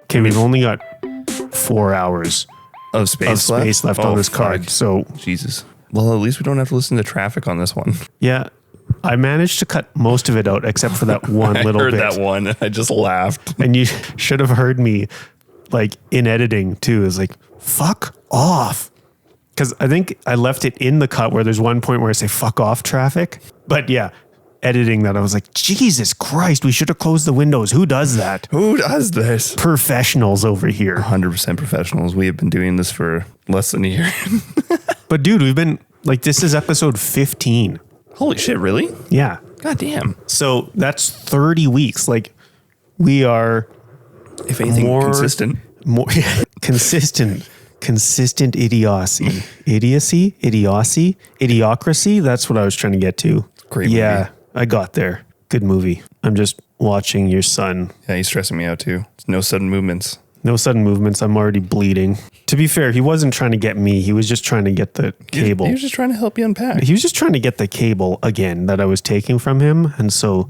Okay, we've only got 4 hours Of space left on this card. fuck. So Jesus. Well, at least we don't have to listen to traffic on this one. yeah, I managed to cut most of it out except for that one I little heard bit. that one and I just laughed. And you should have heard me like in editing too. Is like, fuck off. Because I think I left it in the cut where there's one point where I say fuck off traffic. But yeah, editing that, I was like, Jesus Christ, we should have closed the windows. Who does that? Who does this? Professionals over here. 100% professionals. We have been doing this for less than a year. But dude, we've been like, this is episode 15. Holy shit, really? Yeah. God damn. So that's 30 weeks. Like we are If anything, more consistent. More consistent idiocy. Idiocracy. That's what I was trying to get to. Great Yeah, movie. I got there. Good movie. I'm just watching your son. Yeah, he's stressing me out too. No sudden movements. No sudden movements. I'm already bleeding. To be fair, he wasn't trying to get me. He was just trying to get the cable. He was just trying to help you unpack. He was just trying to get the cable again that I was taking from him. And so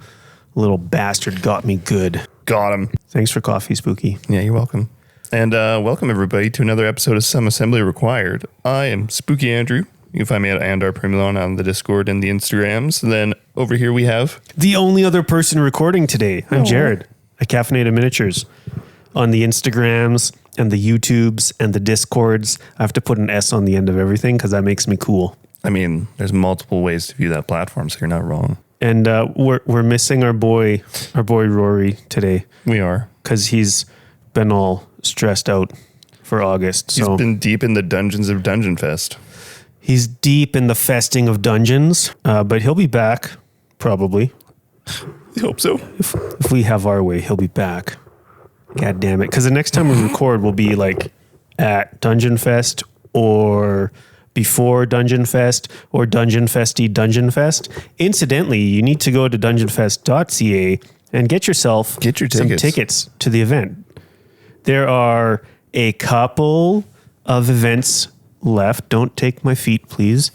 little bastard got me good. Got him. Thanks for coffee, Spooky. Yeah, you're welcome. And welcome everybody to another episode of Some Assembly Required. I am Spooky Andrew. You can find me at Andar Primulon on the Discord and the Instagrams. Then over here we have... The only other person recording today. I'm Jared at Caffeinated Miniatures. On the Instagrams and the YouTubes and the Discords, I have to put an S on the end of everything because that makes me cool. I mean, there's multiple ways to view that platform, so you're not wrong. And we're missing our boy Rory today We are. because he's been all stressed out for August. He's So been deep in the dungeons of Dungeon Fest. he's deep in the festing of dungeons, but he'll be back probably. I hope so. If we have our way, he'll be back. God damn it. Because the next time we record will be like at Dungeon Fest or before Dungeon Fest or Dungeon Festy Dungeon Fest. Incidentally, you need to go to dungeonfest.ca and get yourself some tickets to the event. There are a couple of events left. Don't take my feet, please.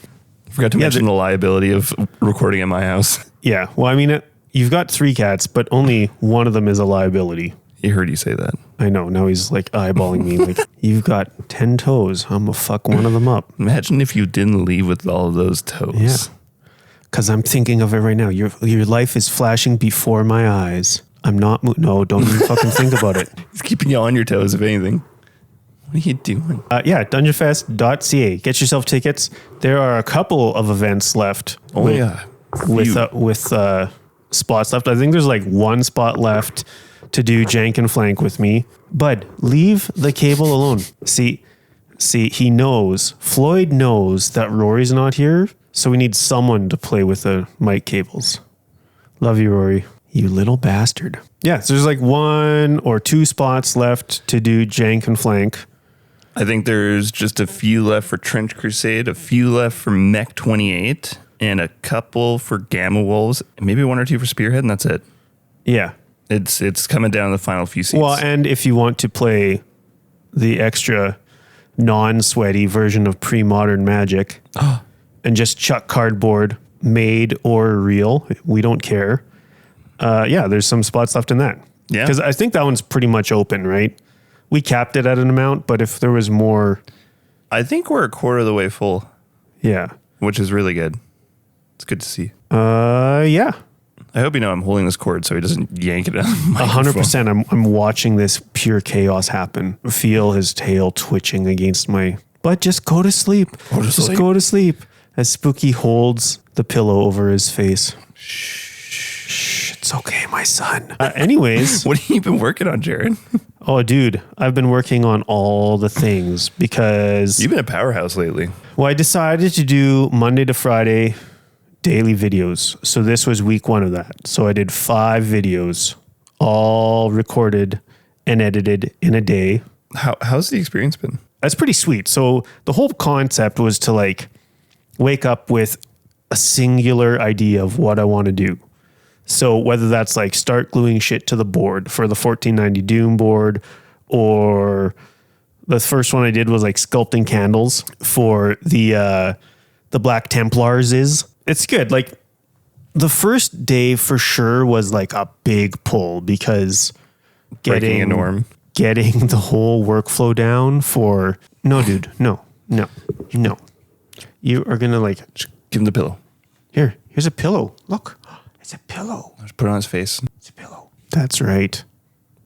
Forgot to mention the liability of recording at my house. Yeah. Well, I mean, you've got 3 cats, but only one of them is a liability. He heard you say that. I know. Now he's like eyeballing me like, you've got 10 toes. I'm going to fuck one of them up. Imagine if you didn't leave with all of those toes. Yeah. Because I'm thinking of it right now. Your life is flashing before my eyes. I'm not... No, don't even fucking think about it. He's keeping you on your toes, if anything. What are you doing? Yeah, dungeonfest.ca. Get yourself tickets. There are a couple of events left. Oh, yeah. With spots left. I think there's like 1 spot left to do jank and flank with me. Bud, leave the cable alone. See, he knows. Floyd knows that Rory's not here, so we need someone to play with the mic cables. Love you, Rory. You little bastard. Yeah, so there's like 1 or 2 spots left to do jank and flank. I think there's just a few left for Trench Crusade, a few left for Mech 28, and a couple for Gamma Wolves, and maybe 1 or 2 for Spearhead, and that's it. Yeah. It's coming down to the final few seats. Well, and if you want to play the extra non-sweaty version of pre-modern Magic and just chuck cardboard, made or real, we don't care. Yeah, there's some spots left in that. Yeah. Because I think that one's pretty much open, right? We capped it at an amount, but if there was more... I think we're a quarter of the way full. Yeah. Which is really good. It's good to see. Yeah. I hope you know I'm holding this cord so he doesn't yank it out of the microphone. 100%. I'm watching this pure chaos happen. Feel his tail twitching against my... But just go to sleep. Go to sleep. As Spooky holds the pillow over his face. Shh. It's okay, my son. Anyways. What have you been working on, Jared? Oh, dude. I've been working on all the things because... You've been a powerhouse lately. Well, I decided to do Monday to Friday daily videos. So this was week 1 of that. So I did 5 videos, all recorded and edited in a day. How's the experience been? That's pretty sweet. So the whole concept was to like wake up with a singular idea of what I want to do. So whether that's like start gluing shit to the board for the 1490 Doom board, or the first one I did was like sculpting candles for the Black Templars. It's good. Like the first day for sure was like a big pull because Breaking a norm. getting the whole workflow down for no, dude, no. You are gonna like Give him the pillow. here's a pillow. Look, it's a pillow. Just put it on his face. It's a pillow. That's right.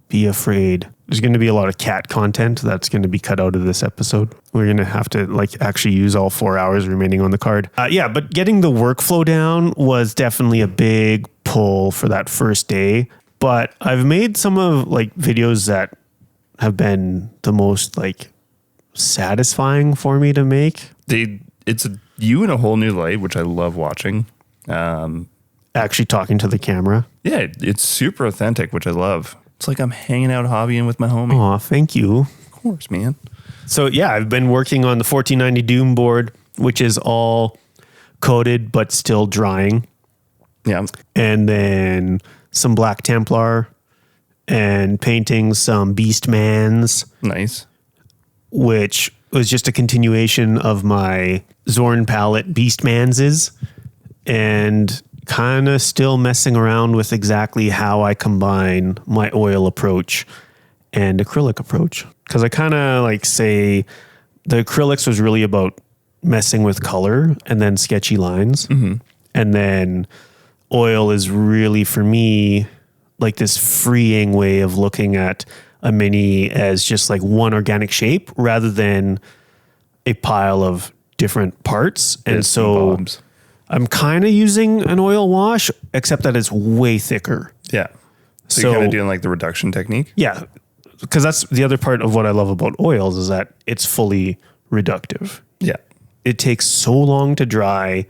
Be afraid. There's going to be a lot of cat content that's going to be cut out of this episode. We're going to have to like actually use all 4 hours remaining on the card. But getting the workflow down was definitely a big pull for that first day. But I've made some of like videos that have been the most like satisfying for me to make. It's you in a whole new light, which I love watching. Actually talking to the camera. Yeah, it's super authentic, which I love. It's like I'm hanging out hobbying with my homie. Aw, thank you. Of course, man. So yeah, I've been working on the 1490 Doom board, which is all coated but still drying. Yeah. And then some Black Templar and painting some Beastmans, Nice. which was just a continuation of my Zorn palette Beastmanses, and kind of still messing around with exactly how I combine my oil approach and acrylic approach. Because I kind of like say the acrylics was really about messing with color and then sketchy lines. Mm-hmm. And then oil is really, for me, like this freeing way of looking at a mini as just like one organic shape rather than a pile of different parts. And so I'm kind of using an oil wash, except that it's way thicker. Yeah. So you're kind of doing like the reduction technique? Yeah. Because that's the other part of what I love about oils is that it's fully reductive. Yeah. It takes so long to dry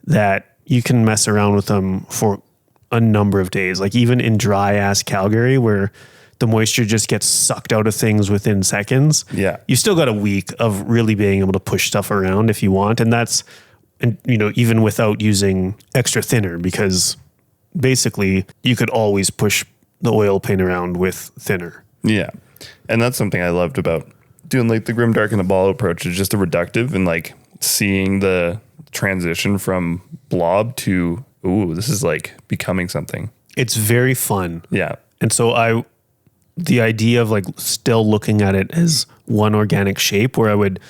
that you can mess around with them for a number of days. Like even in dry ass Calgary where the moisture just gets sucked out of things within seconds. Yeah. You still got a week of really being able to push stuff around if you want. And that's, and you know, even without using extra thinner, because basically you could always push the oil paint around with thinner. Yeah. And that's something I loved about doing like the Grim Dark and the Ball approach is just the reductive and like seeing the transition from blob to, ooh, this is like becoming something. It's very fun. Yeah. And so the idea of like still looking at it as one organic shape where I would,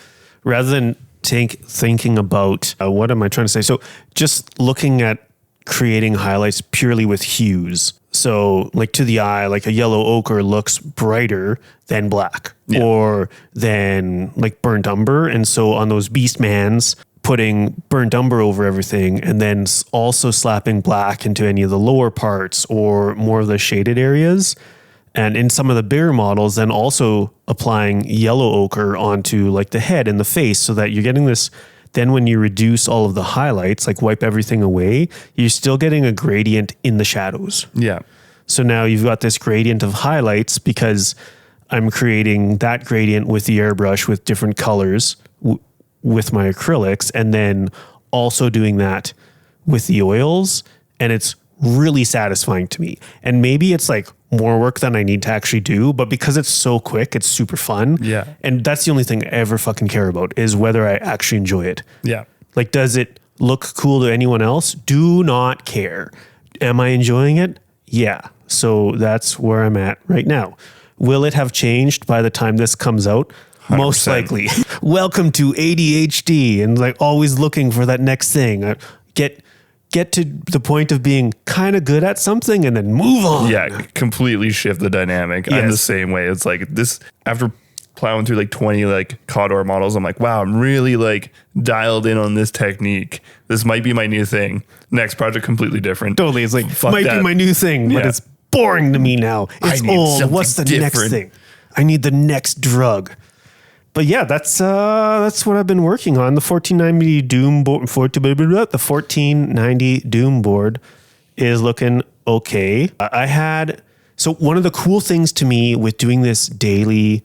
rather than thinking about, what am I trying to say? So just looking at creating highlights purely with hues. So like to the eye, like a yellow ochre looks brighter than black or than like burnt umber. And so on those Beastmans, putting burnt umber over everything and then also slapping black into any of the lower parts or more of the shaded areas. And in some of the bigger models, then also applying yellow ochre onto like the head and the face so that you're getting this. Then when you reduce all of the highlights, like wipe everything away, you're still getting a gradient in the shadows. Yeah. So now you've got this gradient of highlights because I'm creating that gradient with the airbrush with different colors with my acrylics, and then also doing that with the oils. And it's really satisfying to me. And maybe it's like more work than I need to actually do, but because it's so quick, it's super fun. Yeah. And that's the only thing I ever fucking care about is whether I actually enjoy it. Yeah. Like, does it look cool to anyone else? Do not care. Am I enjoying it? Yeah. So that's where I'm at right now. Will it have changed by the time this comes out? 100%. Most likely. Welcome to ADHD and like always looking for that next thing. Get to the point of being kind of good at something and then move on. Yeah, completely shift the dynamic. Yes. I'm the same way. It's like this, after plowing through like 20 like Cawdor models, I'm like, wow, I'm really like dialed in on this technique. This might be my new thing. Next project, completely different. Totally. It's like, might be my new thing, but it's boring to me now. It's old. What's the next thing? I need the next drug. But yeah, that's what I've been working on. The 1490 Doom board, the 1490 Doom board is looking okay. So one of the cool things to me with doing this daily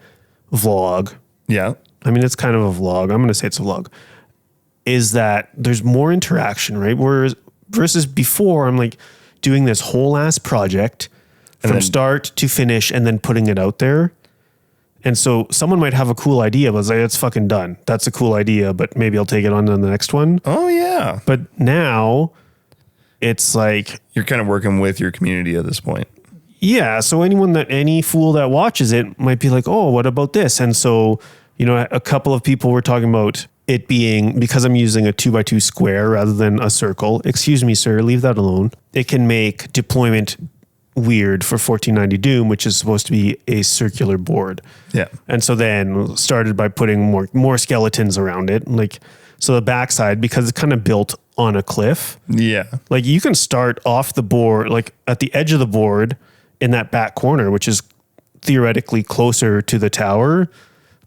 vlog, yeah, I mean it's kind of a vlog. I'm going to say it's a vlog. Is that there's more interaction, right? Whereas versus before, I'm like doing this whole ass project from start to finish and then putting it out there. And so someone might have a cool idea, but it's like, it's fucking done. That's a cool idea, but maybe I'll take it on to the next one. Oh, yeah. But now it's like, you're kind of working with your community at this point. yeah. So any fool that watches it might be like, oh, what about this? And so, a couple of people were talking about it being, because I'm using a 2x2 square rather than a circle. Excuse me, sir, leave that alone. It can make deployment weird for 1490 Doom, which is supposed to be a circular board. Yeah. And so then started by putting more skeletons around it. Like, so the backside, because it's kind of built on a cliff. Yeah. Like you can start off the board, like at the edge of the board in that back corner, which is theoretically closer to the tower.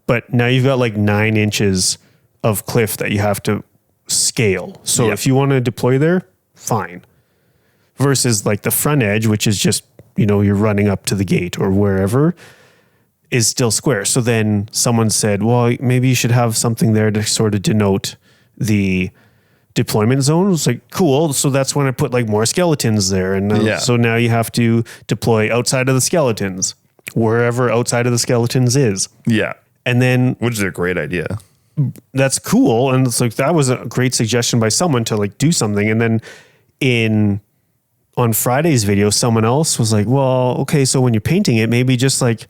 But now you've got like 9 inches of cliff that you have to scale. So if you want to deploy there, fine. Versus like the front edge, which is just, you're running up to the gate or wherever, is still square. So then someone said, well, maybe you should have something there to sort of denote the deployment zone. It's like, cool. So that's when I put like more skeletons there. And so now you have to deploy outside of the skeletons, wherever outside of the skeletons is. Yeah. And then, which is a great idea. That's cool. And it's like, that was a great suggestion by someone to like do something. And then on Friday's video, someone else was like, well, okay, so when you're painting it, maybe just like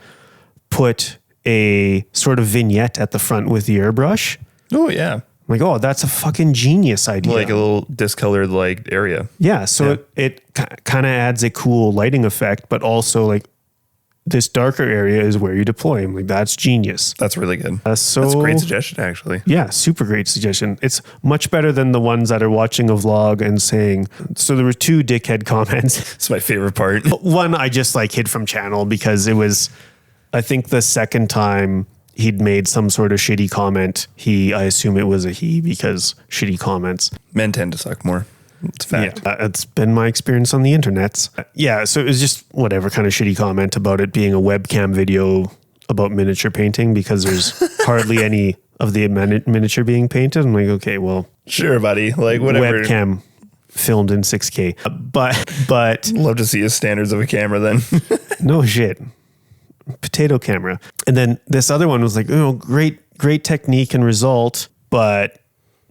put a sort of vignette at the front with the airbrush. Oh, yeah. I'm like, oh, that's a fucking genius idea. Like a little discolored like area. Yeah. So it kind of adds a cool lighting effect, but also like this darker area is where you deploy. I'm like, that's genius. That's really good. So that's a great suggestion, actually. Yeah, super great suggestion. It's much better than the ones that are watching a vlog and saying, so there were 2 dickhead comments. It's my favorite part. One I just like hid from channel because it was, I think the second time he'd made some sort of shitty comment. I assume it was a he because shitty comments. Men tend to suck more. It's a fact. Yeah, it's been my experience on the internets. Yeah, so it was just whatever kind of shitty comment about it being a webcam video about miniature painting because there's hardly any of the miniature being painted. I'm like, okay, well, sure, buddy. Like whatever. Webcam filmed in 6K. But love to see his standards of a camera then. No shit. Potato camera. And then this other one was like, great technique and result, but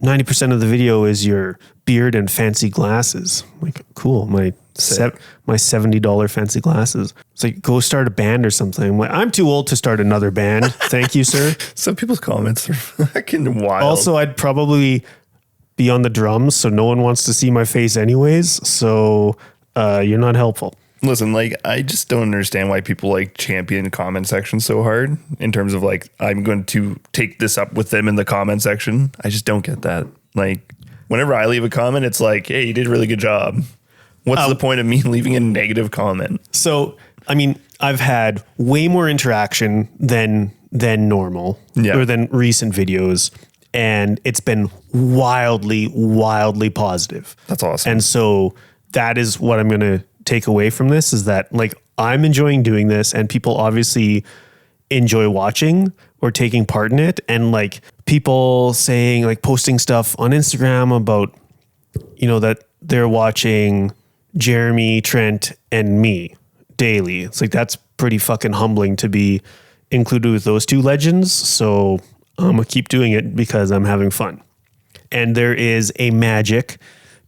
90% of the video is your beard and fancy glasses. Like, cool. My $70 fancy glasses. It's like, go start a band or something. I'm like, I'm too old to start another band. Thank you, sir. Some people's comments are fucking wild. Also, I'd probably be on the drums, so no one wants to see my face anyways. So you're not helpful. Listen, like, I just don't understand why people like champion comment section so hard in terms of like, I'm going to take this up with them in the comment section. I just don't get that. Like, whenever I leave a comment, it's like, hey, you did a really good job. What's the point of me leaving a negative comment? So, I mean, I've had way more interaction than normal or than recent videos. And it's been wildly positive. That's awesome. And so that is what I'm going to take away from this is that like I'm enjoying doing this and people obviously enjoy watching or taking part in it. And like people saying like posting stuff on Instagram about, that they're watching Jeremy, Trent and me daily. It's like, that's pretty fucking humbling to be included with those 2 legends. So I'm gonna keep doing it because I'm having fun. And there is a magic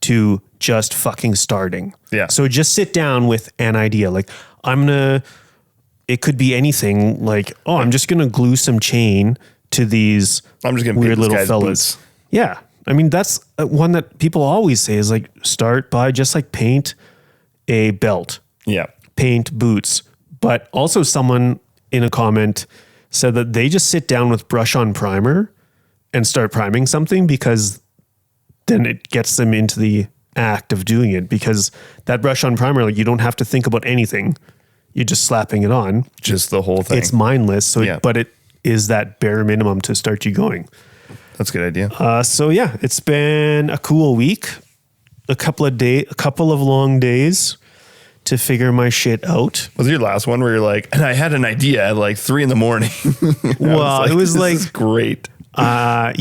to just fucking starting. Yeah. So just sit down with an idea. Like it could be anything like, oh, I'm just going to glue some chain to these weird little fellas. Boots. Yeah. I mean, that's one that people always say is like, start by just like paint a belt. Yeah. Paint boots. But also someone in a comment said that they just sit down with brush on primer and start priming something because then it gets them into the act of doing it because that brush on primer, like you don't have to think about anything. You're just slapping it on. Just the whole thing. It's mindless. So, but it is that bare minimum to start you going. That's a good idea. So yeah, it's been a cool week, a couple of long days to figure my shit out. Was your last one where you're like, and I had an idea at like 3 a.m. Well, it was like, this is great. I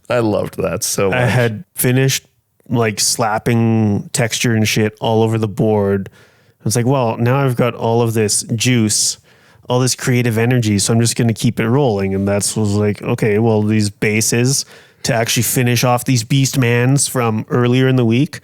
loved that so much. I had finished like slapping texture and shit all over the board. I was like, well, now I've got all of this juice, all this creative energy, so I'm just going to keep it rolling. And was like, okay, well, these bases to actually finish off these beast mans from earlier in the week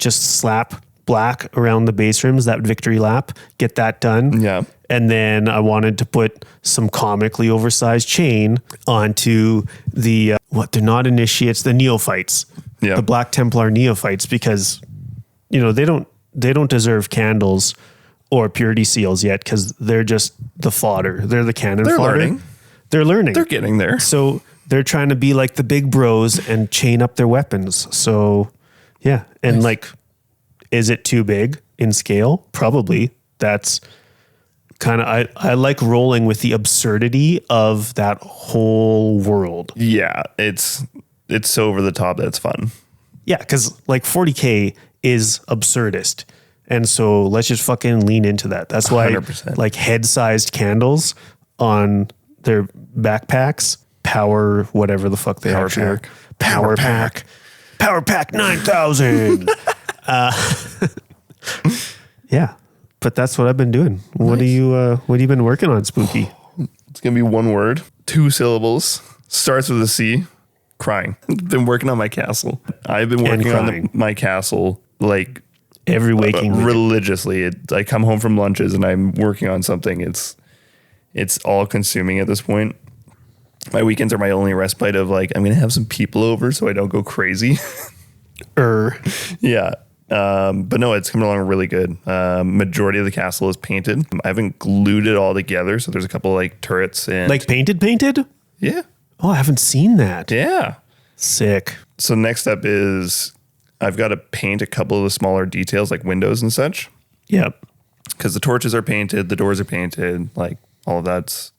just slap black around the base rims, that victory lap, get that done. Yeah. And then I wanted to put some comically oversized chain onto the, they're not initiates, the neophytes, Yeah. the Black Templar neophytes, because, you know, they don't deserve candles or purity seals yet, because they're just the fodder. They're the cannon fodder. Learning. They're learning. They're getting there. So they're trying to be like the big bros and chain up their weapons. So yeah. And Nice. like, is it too big in scale? Probably. That's kind of, I like rolling with the absurdity of that whole world. Yeah. It's so over the top that it's fun. Yeah. Cause like 40K is absurdist. And so let's just fucking lean into that. That's why 100%. like head sized candles on their backpacks, power, whatever the fuck they Power actually are. pack. Power pack. Power pack 9000. Yeah, but that's what I've been doing. What do you been working on, Spooky? It's going to be one word, 2 syllables, starts with a C, crying. Been working on my castle. I've been working crying. on my castle like Every waking minute. religiously. I come home from lunches and I'm working on something. It's all consuming at this point. My weekends are my only respite of like, I'm going to have some people over so I don't go crazy. Yeah. But no, it's coming along really good. Majority of the castle is painted. I haven't glued it all together. So there's a couple like turrets and Like painted? yeah. Oh, I haven't seen that. Yeah. Sick. So next up is I've got to paint a couple of the smaller details like windows and such. Yep. Because the torches are painted, the doors are painted, like all of that's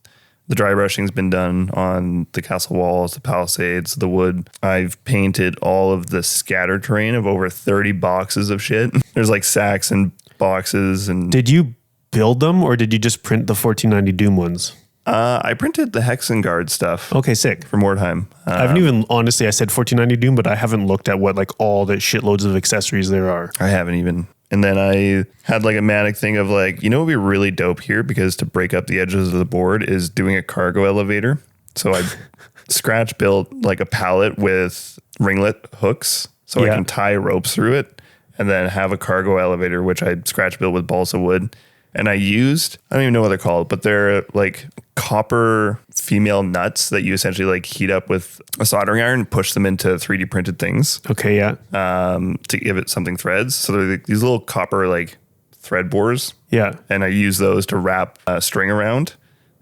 the dry brushing's been done on the castle walls, the palisades, the wood. I've painted all of the scatter terrain of over 30 boxes of shit. There's like sacks and boxes and Did you build them or did you just print the 1490 Doom ones? I printed the Hexengard stuff Okay, sick. for Mordheim. I haven't even, honestly, I said 1490 Doom, but I haven't looked at what like all the shitloads of accessories there are. I haven't even. And then I had like a manic thing of like, you know what would be really dope here? Because to break up the edges of the board is doing a cargo elevator. So I scratch built like a pallet with ringlet hooks so I can tie ropes through it and then have a cargo elevator, which I scratch built with balsa wood. And I used, I don't even know what they're called, but they're like copper female nuts that you essentially like heat up with a soldering iron and push them into 3D printed things. Okay, yeah. To give it something threads. So they're like these little copper like thread bores. Yeah. And I use those to wrap string around.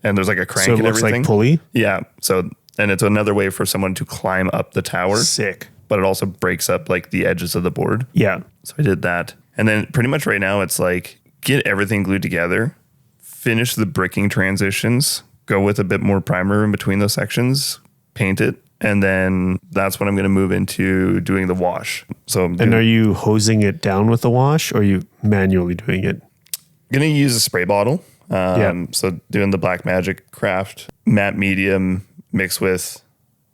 And there's like a crank So it and looks everything. like pulley? Yeah. So, and it's another way for someone to climb up the tower, Sick. but it also breaks up like the edges of the board. Yeah. So I did that. And then pretty much right now it's like get everything glued together, finish the bricking transitions, go with a bit more primer in between those sections, paint it. And then that's when I'm going to move into doing the wash. So I'm And are you hosing it down with the wash or are you manually doing it? going to use a spray bottle. Yeah. So doing the Black Magic Craft matte medium mixed with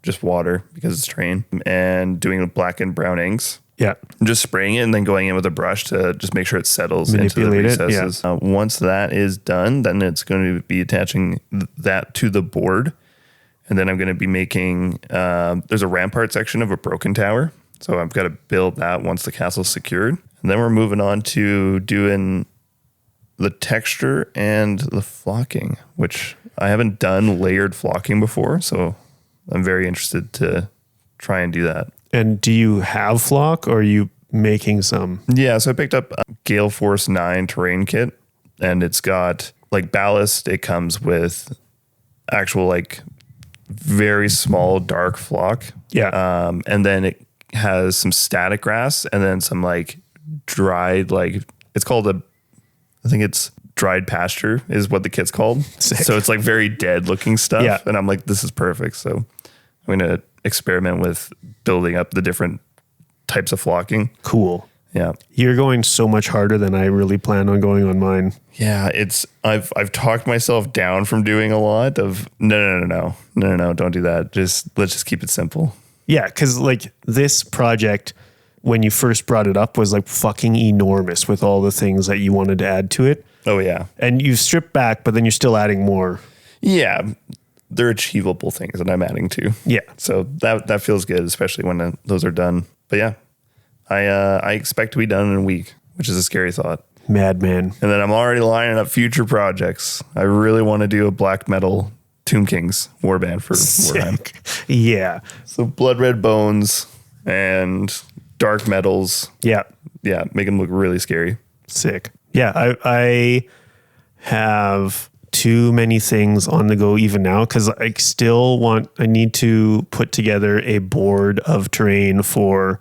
just water because it's terrain and doing black and brown inks. Yeah. Just spraying it and then going in with a brush to just make sure it settles into the Manipulate it, recesses. Once that is done, then it's going to be attaching that to the board. And then I'm going to be making, there's a rampart section of a broken tower. So I've got to build that once the castle's secured. And then we're moving on to doing the texture and the flocking, which I haven't done layered flocking before. So I'm very interested to try and do that. And do you have flock or are you making some? Yeah, so I picked up a Gale Force 9 terrain kit and it's got like ballast. It comes with actual like very small dark flock. Yeah. And then it has some static grass and then some like dried, like it's called I think it's dried pasture is what the kit's called. Sick. So it's like very dead looking stuff. Yeah. And I'm like, this is perfect. So I'm going to experiment with building up the different types of flocking. Cool. Yeah. You're going so much harder than I really plan on going on mine. Yeah, I've talked myself down from doing a lot of no, don't do that. Let's just keep it simple. Yeah, because like this project, when you first brought it up, was like fucking enormous with all the things that you wanted to add to it. Oh yeah. And you strip back, but then you're still adding more. Yeah. They're achievable things that I'm adding to. Yeah. So that feels good, especially when those are done. But yeah, I expect to be done in a week, which is a scary thought. Madman. And then I'm already lining up future projects. I really want to do a black metal Tomb Kings warband for Warhammer. Yeah. So blood red bones and dark metals. Yeah. Yeah, make them look really scary. Sick. Yeah, I have too many things on the go even now because I need to put together a board of terrain for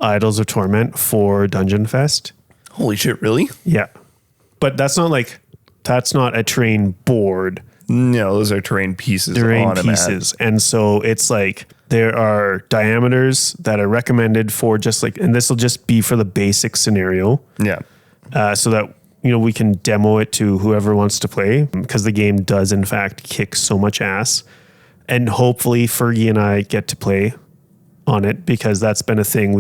Idols of Torment for Dungeon Fest. Holy shit, really? Yeah. But that's not a terrain board. No, those are terrain pieces. Terrain pieces. And so it's like there are diameters that are recommended for just like, and this will just be for the basic scenario. Yeah. So that, we can demo it to whoever wants to play because the game does in fact kick so much ass. And hopefully Fergie and I get to play on it because that's been a thing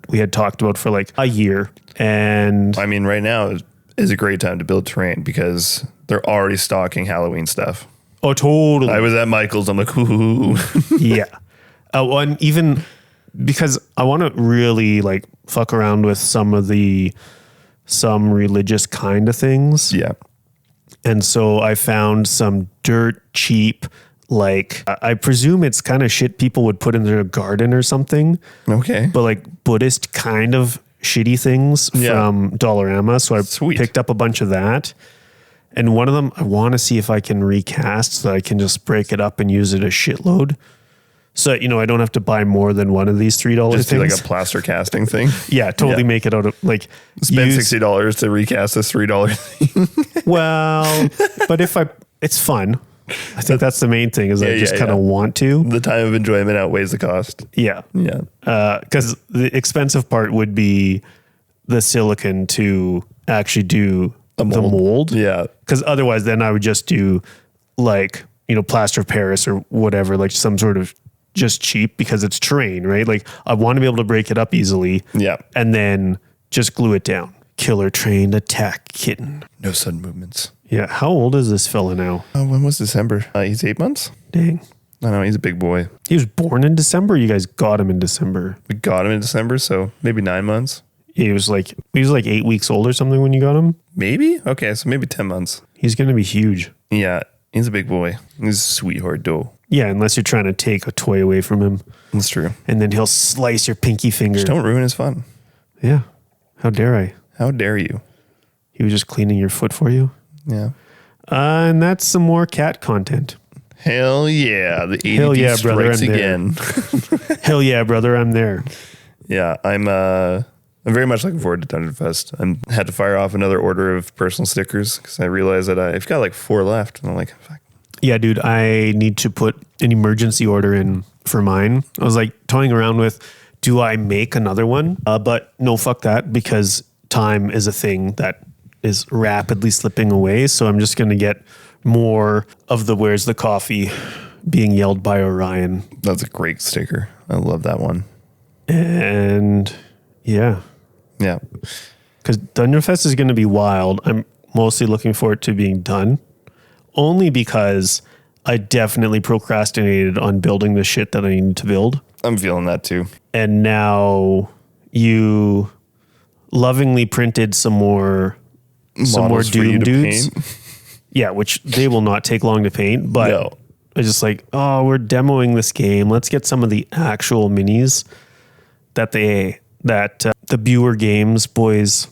we had talked about for like a year. And I mean, right now is a great time to build terrain because they're already stocking Halloween stuff. Oh, totally. I was at Michael's. I'm like, ooh. Yeah. And even because I want to really like fuck around with some religious kind of things. Yeah. And so I found some dirt cheap, like I presume it's kind of shit people would put in their garden or something. Okay. But like Buddhist kind of shitty things from Dollarama. So I picked up a bunch of that. And one of them, I want to see if I can recast so that I can just break it up and use it a shitload. So, I don't have to buy more than one of these $3 just things. do like a plaster casting thing. Yeah, totally make it out of like spend $60 to recast this $3 thing. Well, but it's fun. I think that's the main thing is I just kind of want to. The time of enjoyment outweighs the cost. Yeah. Yeah. Because the expensive part would be the silicon to actually do the mold. Yeah. Because otherwise then I would just do like, plaster of Paris or whatever, like some sort of just cheap because it's terrain, right? Like I want to be able to break it up easily. Yeah. And then just glue it down. Killer trained attack kitten. No sudden movements. Yeah. How old is this fella now? When was December? He's 8 months. Dang. I know, he's a big boy. He was born in December. You guys got him in December. We got him in December, so maybe 9 months. He was like 8 weeks old or something when you got him. Maybe? Okay, so maybe 10 months. He's going to be huge. Yeah, he's a big boy. He's a sweetheart, though. Yeah, unless you're trying to take a toy away from him. That's true. And then he'll slice your pinky finger. Just don't ruin his fun. Yeah. How dare I? How dare you? He was just cleaning your foot for you. Yeah. And that's some more cat content. Hell yeah. The ADD Hell yeah, brother, strikes again. Hell yeah, brother, I'm there. Yeah, I'm very much looking forward to Dungeon Fest. I had to fire off another order of personal stickers because I realized that I've got like 4 left. And I'm like, fuck. Yeah, dude, I need to put an emergency order in for mine. I was like toying around with, do I make another one? But no, fuck that, because time is a thing that is rapidly slipping away. So I'm just going to get more of the Where's the Coffee being yelled by Orion. That's a great sticker. I love that one. And yeah. Yeah. Because Dungeon Fest is going to be wild. I'm mostly looking forward to being done. Only because I definitely procrastinated on building the shit that I need to build. I'm feeling that too. And now you lovingly printed some more Doom dudes. Yeah, which they will not take long to paint, but no. I just like, oh, we're demoing this game. Let's get some of the actual minis that the Buer Games boys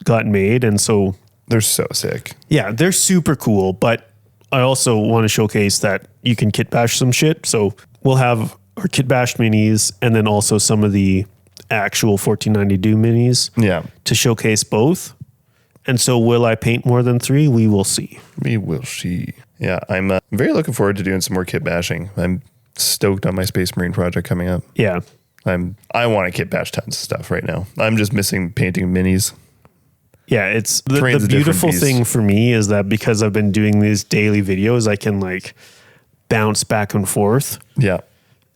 got made. And so they're so sick. Yeah, they're super cool, but I also want to showcase that you can kit bash some shit. So we'll have our kit bashed minis and then also some of the actual 1490 Doom minis. Yeah. To showcase both. And so will I paint more than 3? We will see. We will see. Yeah, I'm very looking forward to doing some more kit bashing. I'm stoked on my Space Marine project coming up. Yeah. I want to kit bash tons of stuff right now. I'm just missing painting minis. Yeah, it's the beautiful thing for me is that because I've been doing these daily videos, I can like bounce back and forth. Yeah.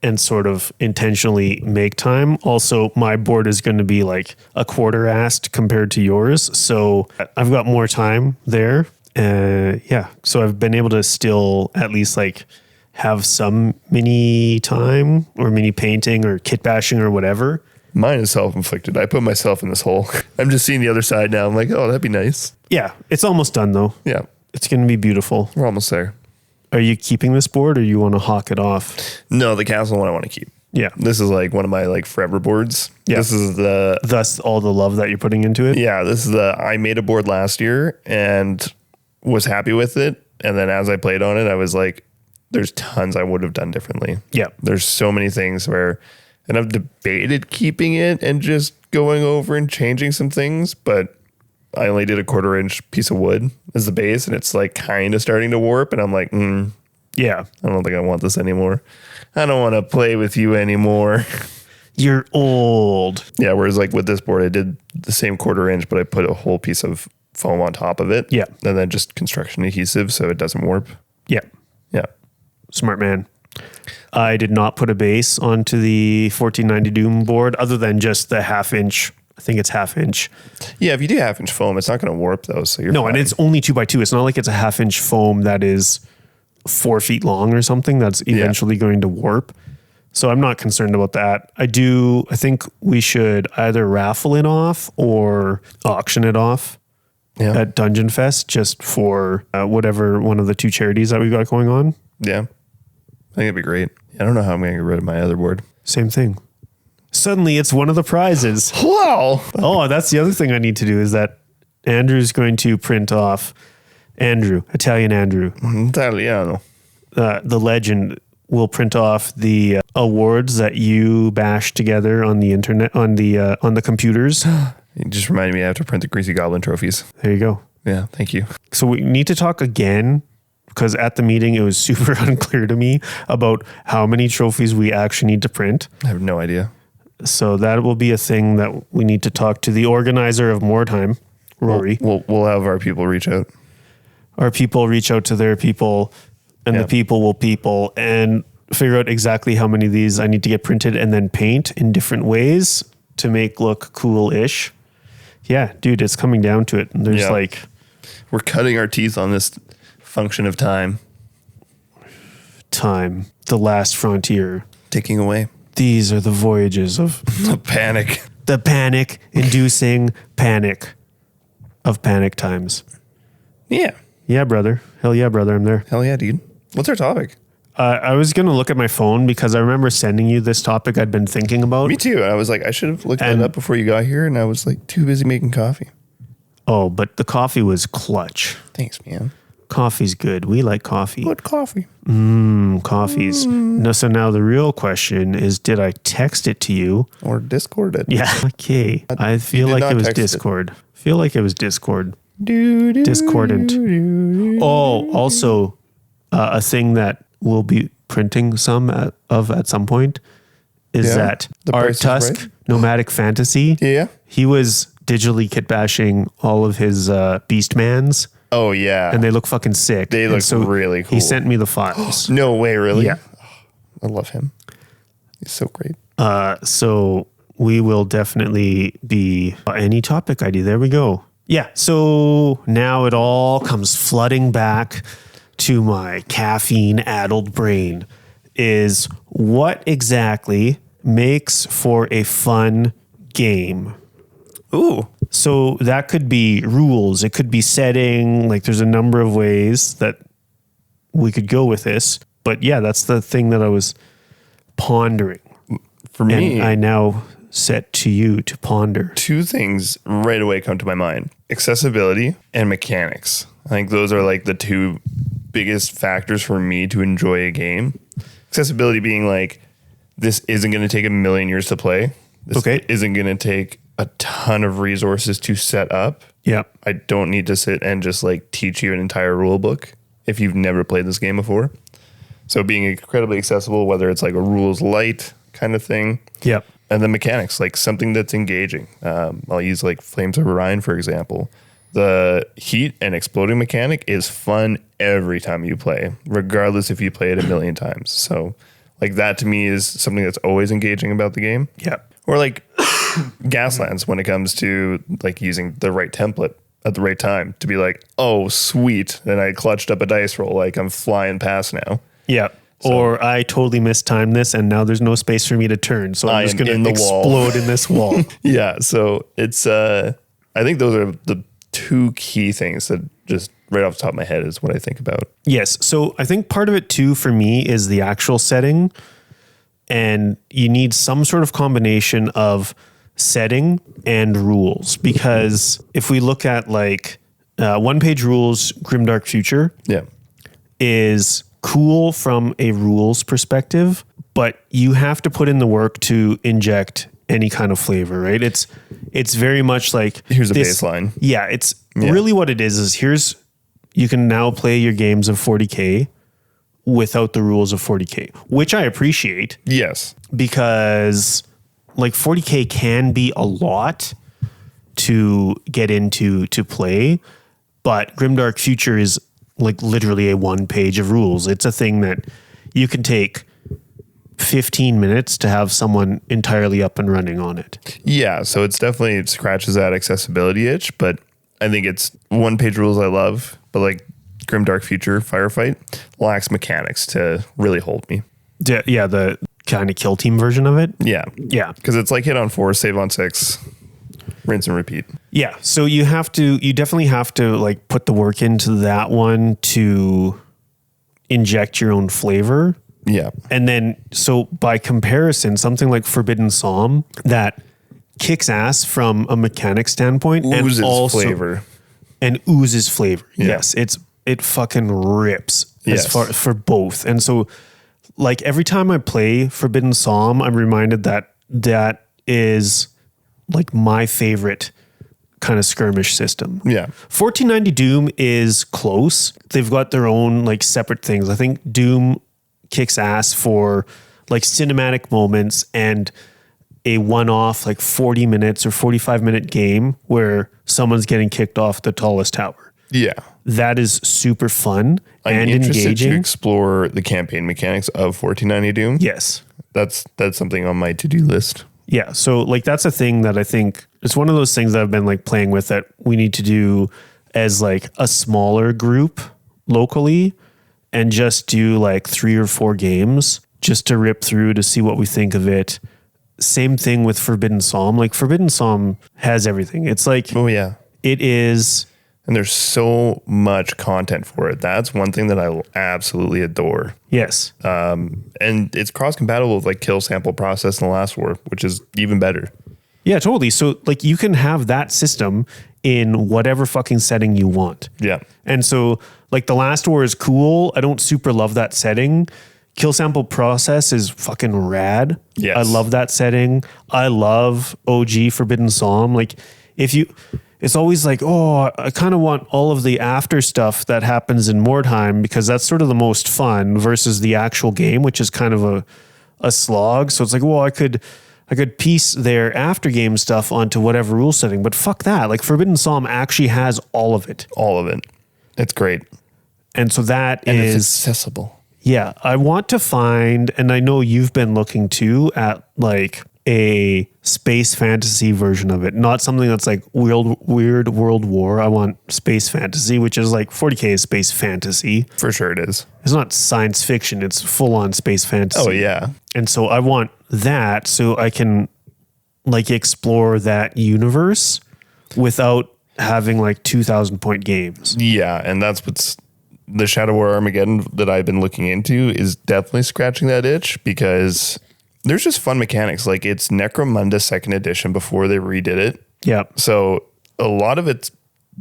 And sort of intentionally make time. Also, my board is going to be like a quarter-assed compared to yours. So I've got more time there. Yeah. So I've been able to still at least like have some mini time or mini painting or kit bashing or whatever. Mine is self-inflicted. I put myself in this hole. I'm just seeing the other side now. I'm like, oh, that'd be nice. Yeah, it's almost done though. Yeah, It's going to be beautiful. we're almost there. Are you keeping this board or you want to hawk it off? No, the castle one I want to keep. Yeah. This is like one of my like forever boards. Yeah. This is the Thus all the love that you're putting into it. yeah. This is the I made a board last year and was happy with it. And then as I played on it, I was like, there's tons I would have done differently. Yeah. There's so many things where, and I've debated keeping it and just going over and changing some things, but I only did a 1/4 inch piece of wood as the base, and it's like kind of starting to warp. And I'm like, Yeah. I don't think I want this anymore. I don't want to play with you anymore. You're old. Yeah. Whereas like with this board, I did the same 1/4 inch, but I put a whole piece of foam on top of it. Yeah. And then just construction adhesive so it doesn't warp. Yeah. Yeah. Smart man. I did not put a base onto the 1490 Doom board other than just the 1/2 inch. I think it's 1/2 inch. Yeah. If you do 1/2 inch foam, it's not going to warp though. So you're No, fine. and it's only 2x2. It's not like it's a 1/2 inch foam that is 4 feet long or something that's eventually going to warp. So I'm not concerned about that. I think we should either raffle it off or auction it off at Dungeon Fest just for whatever one of the 2 charities that we got going on. Yeah. I think it'd be great. I don't know how I'm going to get rid of my other board. Same thing. Suddenly it's one of the prizes. Wow. Oh, that's the other thing I need to do is that Andrew's going to print off Italian Andrew, Italiano. the legend will print off the awards that you bash together on the internet, on the computers. You just reminded me I have to print the Greasy Goblin trophies. There you go. Yeah. Thank you. So we need to talk again because at the meeting, it was super unclear to me about how many trophies we actually need to print. I have no idea. So that will be a thing that we need to talk to the organizer of More Time, Rory. We'll have our people reach out. Our people reach out to their people, and the people will people and figure out exactly how many of these I need to get printed and then paint in different ways to make look cool-ish. Yeah, dude, it's coming down to it. And there's we're cutting our teeth on this function of time. Time, the last frontier. Ticking away. These are the voyages of The panic. the panic-inducing panic of panic times. Yeah. Yeah, brother. Hell yeah, brother. I'm there. Hell yeah, dude. What's our topic? I was going to look at my phone because I remember sending you this topic I'd been thinking about. Me too. I was like, I should have looked that up before you got here, and I was like too busy making coffee. Oh, but the coffee was clutch. Thanks, man. Coffee's good. We like coffee. Good coffee. Coffees. No, so now the real question is, did I text it to you? Or Discord it. Yeah. Okay. I feel did like not it was text it. Discord. Feel like it was Discord. Discordant. Discordant. Oh, also a thing that we'll be printing some at some point is that The Art Price is Tusk Right? Nomadic Fantasy. Yeah. He was digitally kit bashing all of his Beastmans, Oh yeah. and they look fucking sick. They And look really cool. He sent me the files. No way, really? Yeah. I love him. He's so great. So we will definitely be any topic ID. There we go. Yeah. So now it all comes flooding back to my caffeine-addled brain. Is what exactly makes for a fun game? Ooh. So that could be rules. It could be setting. Like there's a number of ways that we could go with this. But yeah, that's the thing that I was pondering. For me, And I now set to you to ponder. 2 things right away come to my mind: accessibility and mechanics. I think those are like the 2 biggest factors for me to enjoy a game. Accessibility being like, this isn't going to take a million years to play. This isn't going to take a ton of resources to set up. Yeah. I don't need to sit and just like teach you an entire rule book if you've never played this game before. So being incredibly accessible, whether it's like a rules light kind of thing. Yep. And the mechanics, like something that's engaging. I'll use like Flames of Orion, for example. The heat and exploding mechanic is fun every time you play, regardless if you play it a million times. So like that to me is something that's always engaging about the game. Yeah. Or like Gaslands when it comes to like using the right template at the right time to be like, oh, sweet. And I clutched up a dice roll. Like I'm flying past now. Yeah. So Or I totally mistimed this and now there's no space for me to turn. So I'm just going to explode in this wall. yeah. So it's, I think those are the two key things that just right off the top of my head is what I think about. Yes. So I think part of it too, for me, is the actual setting. And you need some sort of combination of setting and rules, because if we look at like one page rules, Grimdark Future Yeah. is cool from a rules perspective, but you have to put in the work to inject any kind of flavor, right? It's very much like Here's a baseline. Yeah, it's really what it is you can now play your games of 40K without the rules of 40K, which I appreciate. Yes. Because like 40K can be a lot to get into to play, but Grimdark Future is like literally a one page of rules. It's a thing that you can take 15 minutes to have someone entirely up and running on it. Yeah. So it scratches that accessibility itch, but I think it's one page rules I love, but like Grimdark Future Firefight lacks mechanics to really hold me. Yeah, the kind of kill team version of it. Yeah. Yeah. Because it's like hit on 4, save on 6, rinse and repeat. Yeah. So you definitely have to like put the work into that one to inject your own flavor. Yeah. And then, so by comparison, something like Forbidden Psalm that kicks ass from a mechanic standpoint Oozes and also flavor. And oozes flavor. Yeah. Yes. It fucking rips Yes. as far for both. And so like every time I play Forbidden Psalm, I'm reminded that is like my favorite kind of skirmish system. Yeah. 1490 Doom is close. They've got their own like separate things. I think Doom kicks ass for like cinematic moments and a one-off like 40 minutes or 45-minute game where someone's getting kicked off the tallest tower. Yeah. That is super fun and interested engaging. to explore the campaign mechanics of 1490 Doom. Yes. That's something on my to-do list. Yeah. So like that's a thing that I think it's one of those things that I've been like playing with that we need to do as like a smaller group locally and just do like 3 or 4 games just to rip through to see what we think of it. Same thing with Forbidden Psalm. Like Forbidden Psalm has everything. It's like, Oh yeah. it is. And there's so much content for it. That's one thing that I absolutely adore. Yes. And it's cross-compatible with like kill sample process in the last war, which is even better. Yeah, totally. So like you can have that system in whatever fucking setting you want. Yeah. And so like the last war is cool. I don't super love that setting. Kill sample process is fucking rad. Yes. I love that setting. I love OG Forbidden Psalm. Like it's always like, oh, I kind of want all of the after stuff that happens in Mordheim because that's sort of the most fun versus the actual game, which is kind of a slog. So it's like, well, I could piece their after game stuff onto whatever rule setting, but fuck that. Like Forbidden Psalm actually has all of it. All of it. It's great. And so that And is it's accessible. Yeah, I want to find, and I know you've been looking too at like a space fantasy version of it, not something that's like weird world war. I want space fantasy, which is like 40K is space fantasy. For sure it is. It's not science fiction. It's full on space fantasy. Oh yeah. And so I want that so I can like explore that universe without having like 2,000 point games. Yeah. And that's what's the Shadow War Armageddon that I've been looking into is definitely scratching that itch because there's just fun mechanics. Like it's Necromunda 2nd edition before they redid it. Yeah. So a lot of it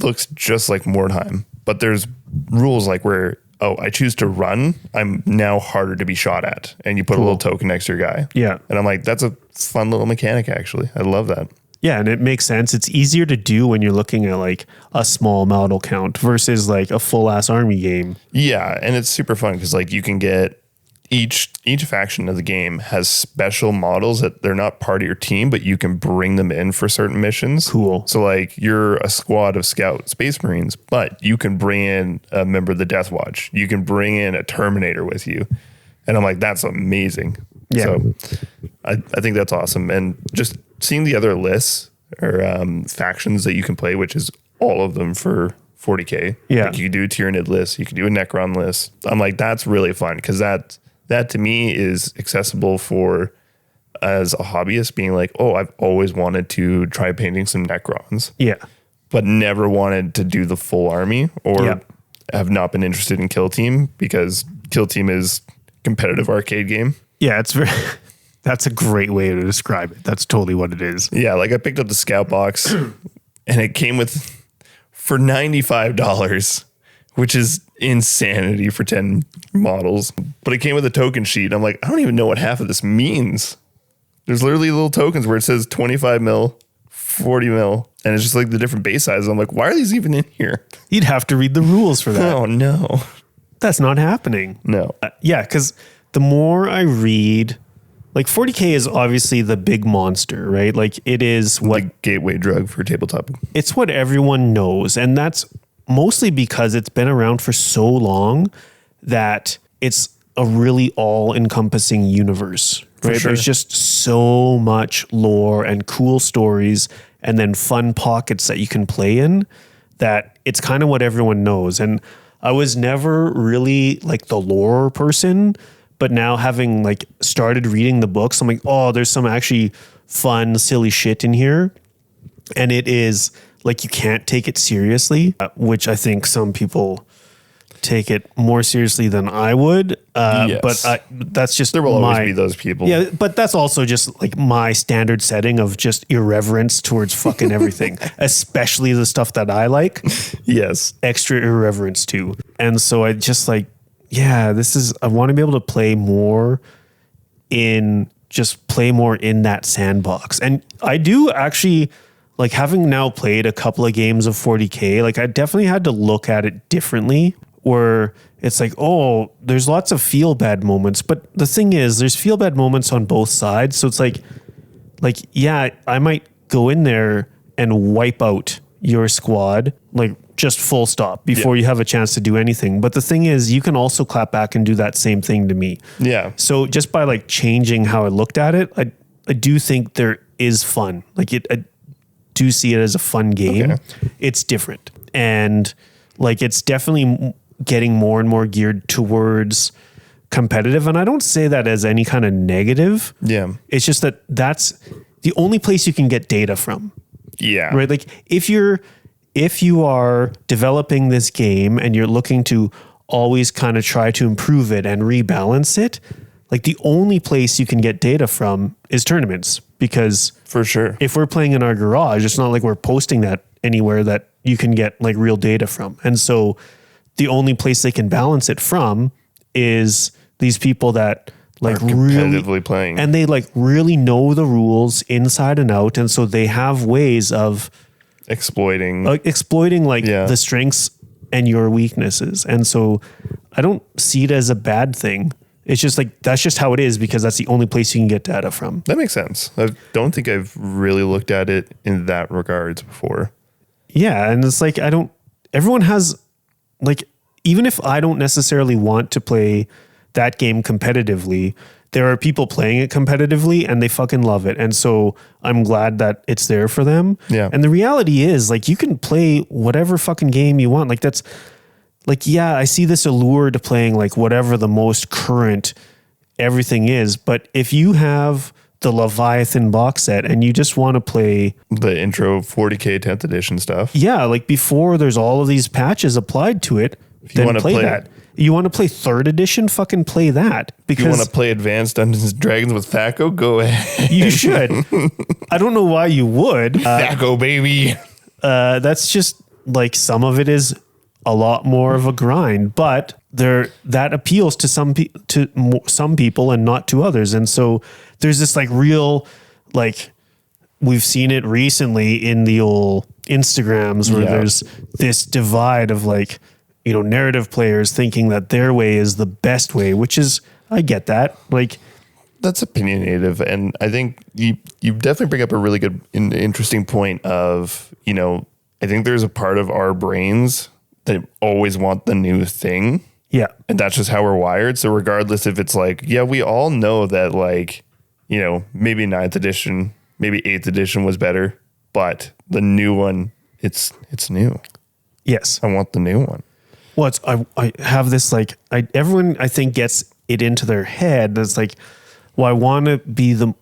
looks just like Mordheim, but there's rules like where, I choose to run. I'm now harder to be shot at. And you put a little token next to your guy. Yeah. And I'm like, that's a fun little mechanic, actually. I love that. Yeah, and it makes sense. It's easier to do when you're looking at like a small model count versus like a full ass army game. Yeah, and it's super fun because like you can get each faction of the game has special models that they're not part of your team, but you can bring them in for certain missions. Cool. So like you're a squad of scout space marines, but you can bring in a member of the Death Watch. You can bring in a Terminator with you. And I'm like, that's amazing. Yeah. So I think that's awesome. And just seeing the other lists or factions that you can play, which is all of them for 40K. Yeah. Like you can do a Tyranid list. You can do a Necron list. I'm like, that's really fun because that to me is accessible for as a hobbyist being like, oh, I've always wanted to try painting some Necrons. Yeah. But never wanted to do the full army or have not been interested in Kill Team because Kill Team is competitive arcade game. Yeah, it's very that's a great way to describe it. That's totally what it is. Yeah, like I picked up the Scout box and it came with for $95, which is insanity for 10 models. But it came with a token sheet. I'm like, I don't even know what half of this means. There's literally little tokens where it says 25 mil, 40 mil, and it's just like the different base sizes. I'm like, why are these even in here? You'd have to read the rules for that. Oh, no. That's not happening. No. Yeah, because the more I read, like 40K is obviously the big monster, right? Like it is what the gateway drug for tabletop. It's what everyone knows. And that's mostly because it's been around for so long that it's a really all-encompassing universe, right? Sure. There's just so much lore and cool stories and then fun pockets that you can play in that it's kind of what everyone knows. And I was never really like the lore person, but now having like started reading the books, I'm like, oh, there's some actually fun, silly shit in here. And it is like, you can't take it seriously, which I think some people take it more seriously than I would. Yes. But that's just there will always be those people. Yeah, but that's also just like my standard setting of just irreverence towards fucking everything, especially the stuff that I like. Yes. Extra irreverence too. And so I just like, yeah, I want to be able to play more in that sandbox. And I do actually, like, having now played a couple of games of 40K, like I definitely had to look at it differently, where it's like, oh, there's lots of feel bad moments. But the thing is, there's feel bad moments on both sides. So it's like, yeah, I might go in there and wipe out your squad, like just full stop before you have a chance to do anything. But the thing is, you can also clap back and do that same thing to me. Yeah. So just by like changing how I looked at it, I do think there is fun. Like I do see it as a fun game. Okay. It's different. And like, it's definitely getting more and more geared towards competitive. And I don't say that as any kind of negative. Yeah. It's just that that's the only place you can get data from. Yeah. Right. Like if you are developing this game and you're looking to always kind of try to improve it and rebalance it, like the only place you can get data from is tournaments, because for sure, if we're playing in our garage, it's not like we're posting that anywhere that you can get like real data from. And so the only place they can balance it from is these people that like competitively really playing, and they like really know the rules inside and out. And so they have ways of exploiting like the strengths and your weaknesses. And so I don't see it as a bad thing. It's just like, that's just how it is, because that's the only place you can get data from. That makes sense. I don't think I've really looked at it in that regards before. Yeah. And it's like, everyone has like, even if I don't necessarily want to play that game competitively, there are people playing it competitively and they fucking love it. And so I'm glad that it's there for them. Yeah. And the reality is, like, you can play whatever fucking game you want. Like, that's like, yeah, I see this allure to playing like whatever the most current everything is. But if you have the Leviathan box set and you just want to play the intro 40K 10th edition stuff. Yeah. Like before there's all of these patches applied to it, then play that. You want to play 3rd edition? Fucking play that. Because you want to play Advanced Dungeons and Dragons with Thaco? Go ahead. You should. I don't know why you would. Thaco, baby. That's just like, some of it is a lot more of a grind, but that appeals to some people and not to others. And so there's this like real, like, we've seen it recently in the old Instagrams where there's this divide of like, you know, narrative players thinking that their way is the best way, which is, I get that. Like, that's opinionative. And I think you definitely bring up a really good, interesting point of, you know, I think there's a part of our brains that always want the new thing. Yeah. And that's just how we're wired. So regardless if it's like, yeah, we all know that, like, you know, maybe 9th edition, maybe 8th edition was better, but the new one, it's new. Yes. I want the new one. Well, I have this, like, everyone I think gets it into their head. That's like, well, I want to be the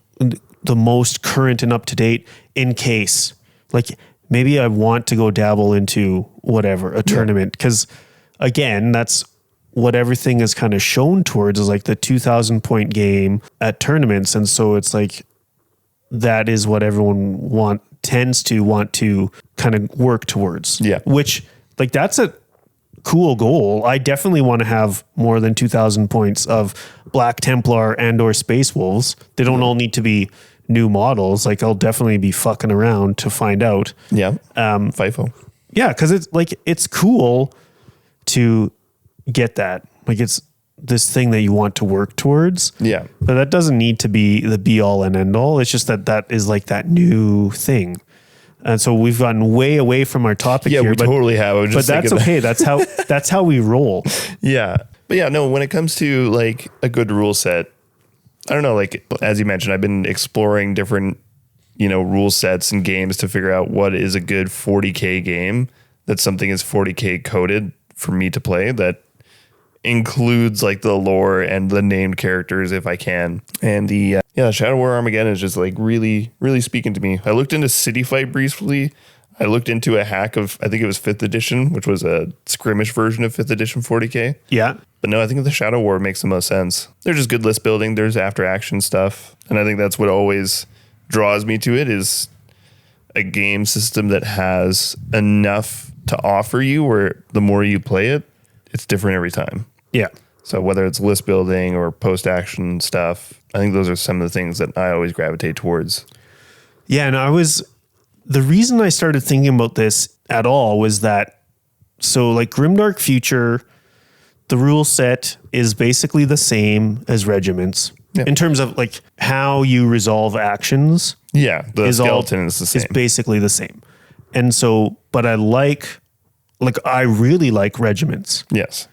most current and up to date in case, like, maybe I want to go dabble into whatever, a tournament. Because again, that's what everything is kind of shown towards, is like the 2,000 point game at tournaments. And so it's like, that is what everyone tends to want to kind of work towards. Yeah. Which, like, that's a cool goal. I definitely want to have more than 2,000 points of Black Templar and or Space Wolves. They don't all need to be new models. Like, I'll definitely be fucking around to find out. Yeah. FIFO. Yeah, because it's like, it's cool to get that. Like, it's this thing that you want to work towards. Yeah. But that doesn't need to be the be all and end all. It's just that is like that new thing. And so we've gotten way away from our topic here. We totally have. But that's okay. That's how we roll. Yeah. But yeah, no, when it comes to like a good rule set, I don't know, like, as you mentioned, I've been exploring different, rule sets and games to figure out what is a good 40K game that something is 40K coded for me to play that includes like the lore and the named characters if I can. And the Shadow War Armageddon is just like really, really speaking to me. I looked into City Fight briefly. I looked into a hack of, I think it was 5th edition, which was a skirmish version of 5th edition 40K. Yeah. But no, I think the Shadow War makes the most sense. There's just good list building. There's after action stuff. And I think that's what always draws me to it, is a game system that has enough to offer you where the more you play it, it's different every time. Yeah. So whether it's list building or post action stuff, I think those are some of the things that I always gravitate towards. Yeah. And the reason I started thinking about this at all was that, so like Grimdark Future, the rule set is basically the same as Regiments in terms of like how you resolve actions. Yeah. The skeleton is the same. It's basically the same. And so, but I really like Regiments. Yes.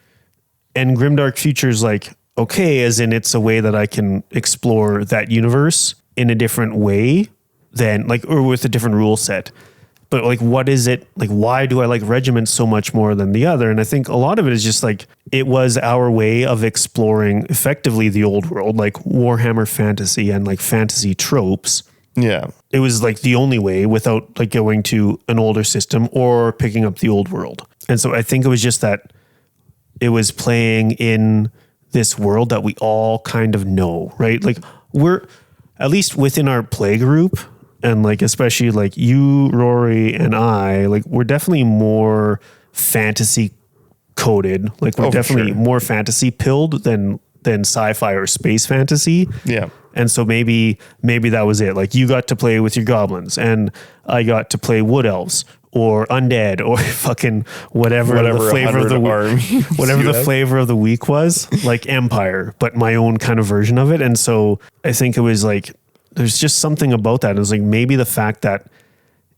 And Grimdark Future is like, okay, as in it's a way that I can explore that universe in a different way than like, or with a different rule set. But like, what is it? Like, why do I like Regiments so much more than the other? And I think a lot of it is just like, it was our way of exploring effectively the old world, like Warhammer fantasy and like fantasy tropes. Yeah. It was like the only way without like going to an older system or picking up the old world. And so I think it was just that it was playing in this world that we all kind of know, right? Like, we're at least within our play group, and like, especially like you, Rory, and I, like, we're definitely more fantasy coded. Like, we're definitely more fantasy pilled than sci-fi or space fantasy. Yeah. And so maybe that was it. Like, you got to play with your goblins and I got to play wood elves or undead or fucking whatever the flavor of the whatever the flavor of the week was, like Empire, but my own kind of version of it. And so I think it was like, there's just something about that. It was like, maybe the fact that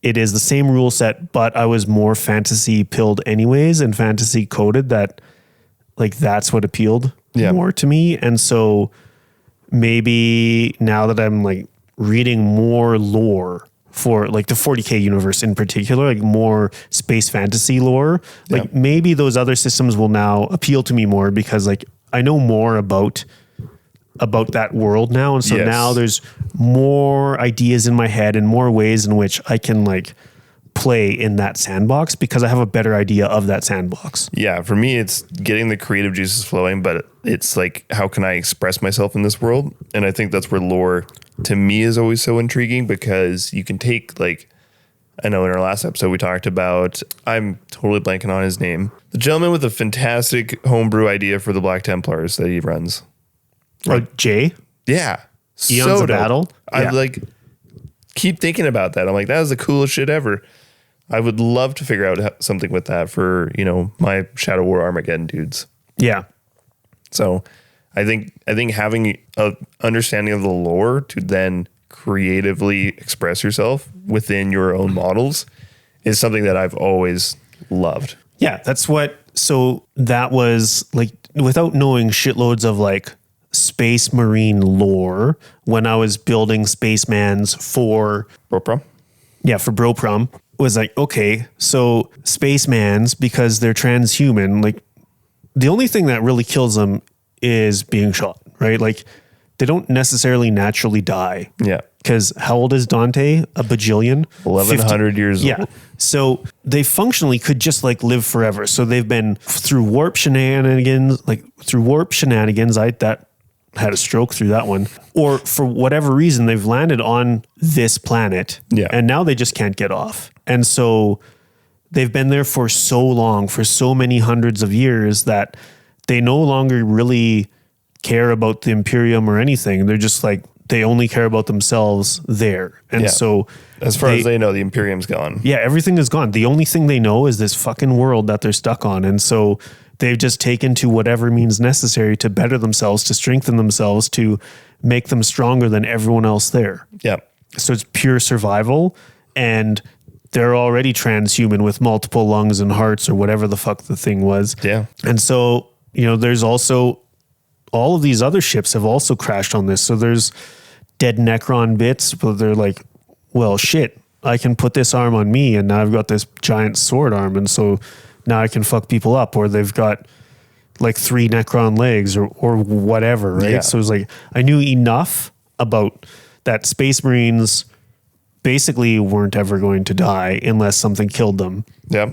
it is the same rule set, but I was more fantasy pilled anyways and fantasy coded, that like, that's what appealed more to me. And so maybe now that I'm like reading more lore for like the 40K universe in particular, like more space fantasy lore, like maybe those other systems will now appeal to me more, because like I know more about that world now. And so now there's more ideas in my head and more ways in which I can like play in that sandbox, because I have a better idea of that sandbox. Yeah. For me, it's getting the creative juices flowing, but it's like, how can I express myself in this world? And I think that's where lore to me is always so intriguing, because you can take, like, I know in our last episode we talked about, I'm totally blanking on his name, the gentleman with a fantastic homebrew idea for the Black Templars that he runs. Oh, Jay? Yeah. Eons of Battle? I like keep thinking about that. I'm like, that was the coolest shit ever. I would love to figure out something with that for, my Shadow War Armageddon dudes. Yeah. So I think having a understanding of the lore to then creatively express yourself within your own models is something that I've always loved. Yeah, so that was like, without knowing shitloads of like space marine lore, when I was building Spacemans for Broprom. Yeah, for Broprom, was like, okay, so Spacemans, because they're transhuman, like the only thing that really kills them is being shot, right? Like they don't necessarily naturally die. Yeah. Because how old is Dante? A bajillion? 1,100 years old. Yeah. So they functionally could just like live forever. So they've been through warp shenanigans. I that had a stroke through that one. Or for whatever reason, they've landed on this planet. Yeah. And now they just can't get off. And so they've been there for so long, for so many hundreds of years that they no longer really care about the Imperium or anything. They're just like, they only care about themselves there. And so as far as they know, the Imperium's gone. Yeah, everything is gone. The only thing they know is this fucking world that they're stuck on. And so they've just taken to whatever means necessary to better themselves, to strengthen themselves, to make them stronger than everyone else there. Yeah. So it's pure survival, and they're already transhuman with multiple lungs and hearts or whatever the fuck the thing was. Yeah. And so, you know, there's also all of these other ships have also crashed on this. So there's dead Necron bits, but they're like, well, shit, I can put this arm on me and now I've got this giant sword arm. And so now I can fuck people up. Or they've got like 3 Necron legs or whatever, right? Yeah. So it's like, I knew enough about that Space Marines basically weren't ever going to die unless something killed them. Yeah.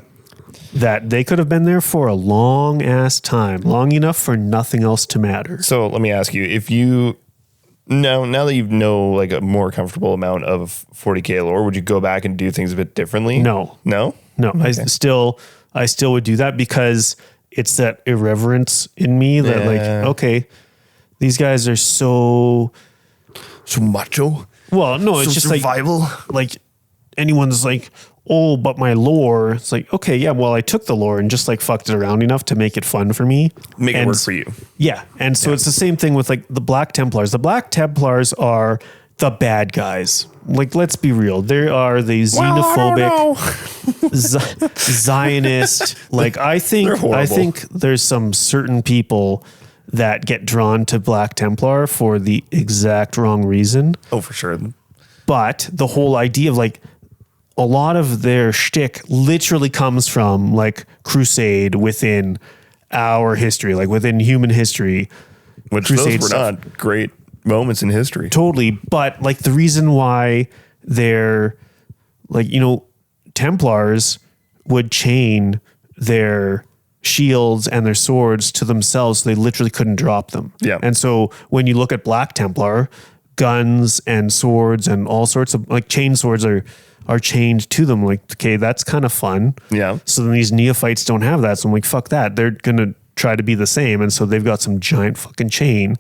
That they could have been there for a long ass time, long enough for nothing else to matter. So let me ask you, if you now that you know like a more comfortable amount of 40K lore, would you go back and do things a bit differently? No. Okay. I still would do that because it's that irreverence in me that like, okay, these guys are so macho. Well, no, it's just survival. Like anyone's like, oh, but my lore. It's like, okay, yeah, well, I took the lore and just like fucked it around enough to make it fun for me. Make it work for you. Yeah. And so it's the same thing with like the Black Templars. The Black Templars are the bad guys. Like, let's be real. They are the xenophobic, Zionist. Like, I think there's some certain people that get drawn to Black Templar for the exact wrong reason. Oh, for sure. But the whole idea of like, a lot of their shtick literally comes from like Crusade within our history, like within human history. Which Crusade those were not great moments in history. Totally. But like the reason why they're like, you know, Templars would chain their shields and their swords to themselves. So they literally couldn't drop them. Yeah. And so when you look at Black Templar, guns and swords and all sorts of like chain swords are chained to them. Like, okay, that's kind of fun. Yeah. So then these neophytes don't have that. So I'm like, fuck that. They're going to try to be the same. And so they've got some giant fucking chain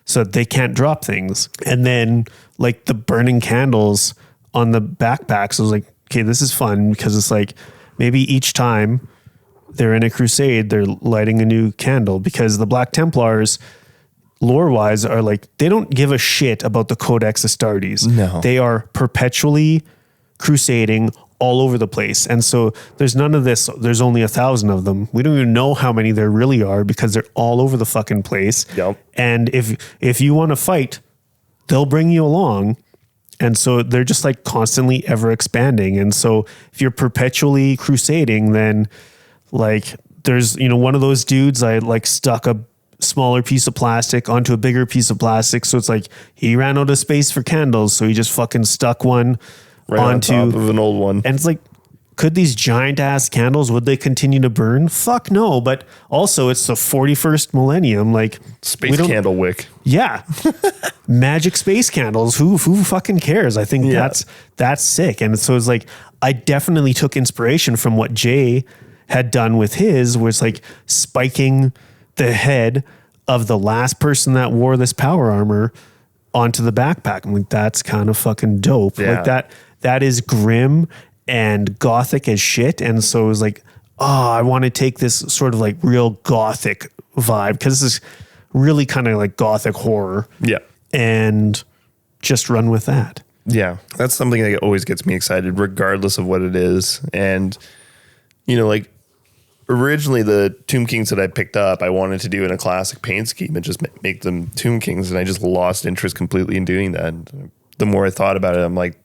so that they can't drop things. And then like the burning candles on the backpacks, I was like, okay, this is fun because it's like maybe each time they're in a crusade, they're lighting a new candle because the Black Templars lore-wise are like, they don't give a shit about the Codex Astartes. No. They are perpetually crusading all over the place. And so there's none of this. There's only 1,000 of them. We don't even know how many there really are because they're all over the fucking place. Yep. And if you want to fight, they'll bring you along. And so they're just like constantly ever expanding. And so if you're perpetually crusading, then like there's, you know, one of those dudes, I like stuck a smaller piece of plastic onto a bigger piece of plastic. So it's like he ran out of space for candles. So he just fucking stuck one right onto on top of an old one. And it's like, could these giant ass candles, would they continue to burn? Fuck no. But also it's the 41st millennium. Like space candle wick. Yeah. Magic space candles. Who fucking cares? I think that's sick. And so it's like, I definitely took inspiration from what Jay had done with his, where it's like spiking the head of the last person that wore this power armor onto the backpack. I'm like, that's kind of fucking dope. Yeah. Like that is grim and gothic as shit. And so it was like, oh, I want to take this sort of like real gothic vibe because this is really kind of like gothic horror. Yeah. And just run with that. Yeah. That's something that always gets me excited, regardless of what it is. And, you know, like originally the Tomb Kings that I picked up, I wanted to do in a classic paint scheme and just make them Tomb Kings. And I just lost interest completely in doing that. And the more I thought about it, I'm like,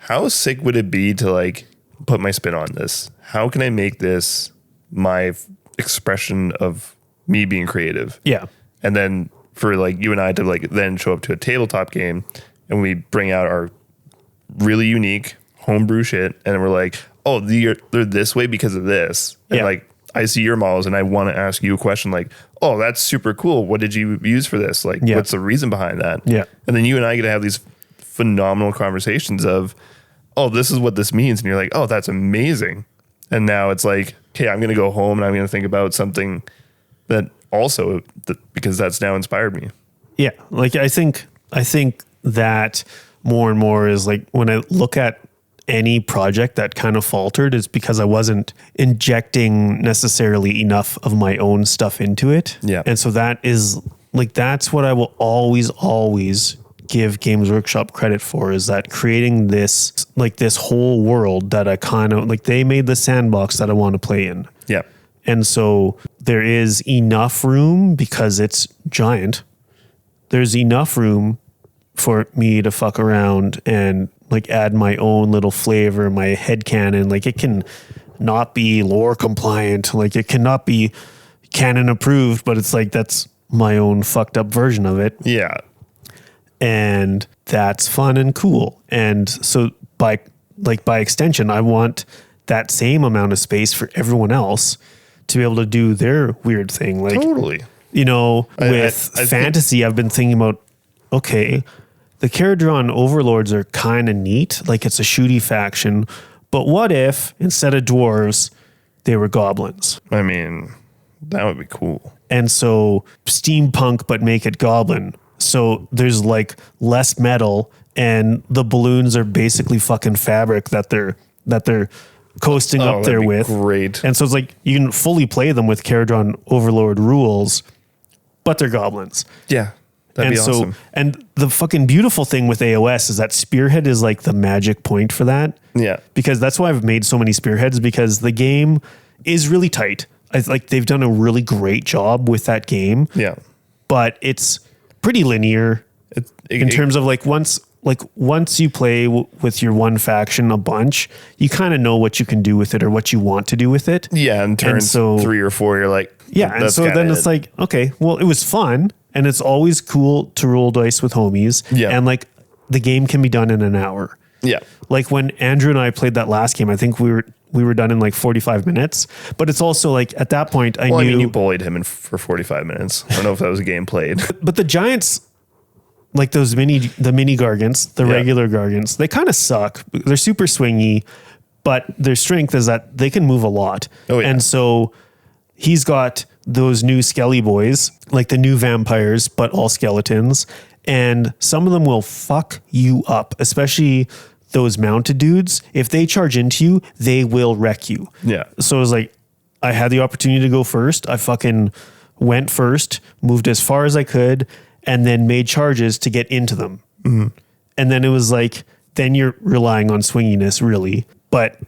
how sick would it be to like put my spin on this? How can I make this my expression of me being creative? Yeah. And then for like you and I to like then show up to a tabletop game and we bring out our really unique homebrew shit. And then we're like, oh, they're this way because of this. And like, I see your models and I want to ask you a question like, oh, that's super cool. What did you use for this? Like, what's the reason behind that? Yeah. And then you and I get to have these phenomenal conversations of, oh, this is what this means. And you're like, oh, that's amazing. And now it's like, okay, I'm going to go home and I'm going to think about something that also, because that's now inspired me. Yeah. Like, I think that more and more is like when I look at any project that kind of faltered is because I wasn't injecting necessarily enough of my own stuff into it. Yeah. And so that is like, that's what I will always give Games Workshop credit for, is that creating this, like this whole world that I kind of like, they made the sandbox that I want to play in. Yeah. And so there is enough room because it's giant. There's enough room for me to fuck around and like add my own little flavor, my headcanon. Like, it can not be lore compliant. Like, it cannot be canon approved, but it's like, that's my own fucked up version of it. Yeah. And that's fun and cool. And so by extension, I want that same amount of space for everyone else to be able to do their weird thing. Like, totally. You know, with fantasy, I've been thinking about, okay, the Caradron Overlords are kind of neat. Like, it's a shooty faction. But what if instead of dwarves, they were goblins? I mean, that would be cool. And so steampunk, but make it goblin. So there's like less metal and the balloons are basically fucking fabric that they're coasting up there with. Great. And so it's like you can fully play them with Caradron Overlord rules, but they're goblins. Yeah. That'd be awesome. And the fucking beautiful thing with AOS is that Spearhead is like the magic point for that. Yeah. Because that's why I've made so many Spearheads, because the game is really tight. They've done a really great job with that game. Yeah. But it's pretty linear in terms of like once you play with your one faction a bunch, you kind of know what you can do with it or what you want to do with it. Yeah. And turns 3 or 4, you're like, yeah. And so then it's like, okay, well, it was fun. And it's always cool to roll dice with homies. Yeah. And like the game can be done in an hour. Yeah. Like when Andrew and I played that last game, I think we were done in like 45 minutes. But it's also like at that point I knew. I mean, you bullied him for 45 minutes. I don't know if that was a game played. But the giants, like the mini Gargants, the regular Gargants, they kind of suck. They're super swingy, but their strength is that they can move a lot. Oh, yeah. And so he's got those new Skelly boys, like the new vampires, but all skeletons. And some of them will fuck you up, especially those mounted dudes. If they charge into you, they will wreck you. Yeah. So it was like, I had the opportunity to go first. I fucking went first, moved as far as I could, and then made charges to get into them. Mm-hmm. And then it was like, then you're relying on swinginess really. But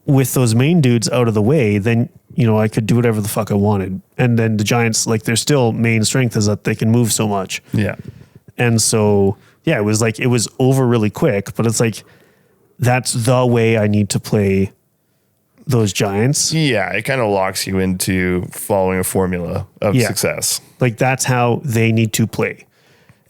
with those main dudes out of the way, then, you know, I could do whatever the fuck I wanted. And then the giants, like their still main strength is that they can move so much. Yeah. And so, yeah, it was like, it was over really quick, but it's like, that's the way I need to play those giants. Yeah. It kind of locks you into following a formula of success. Like that's how they need to play.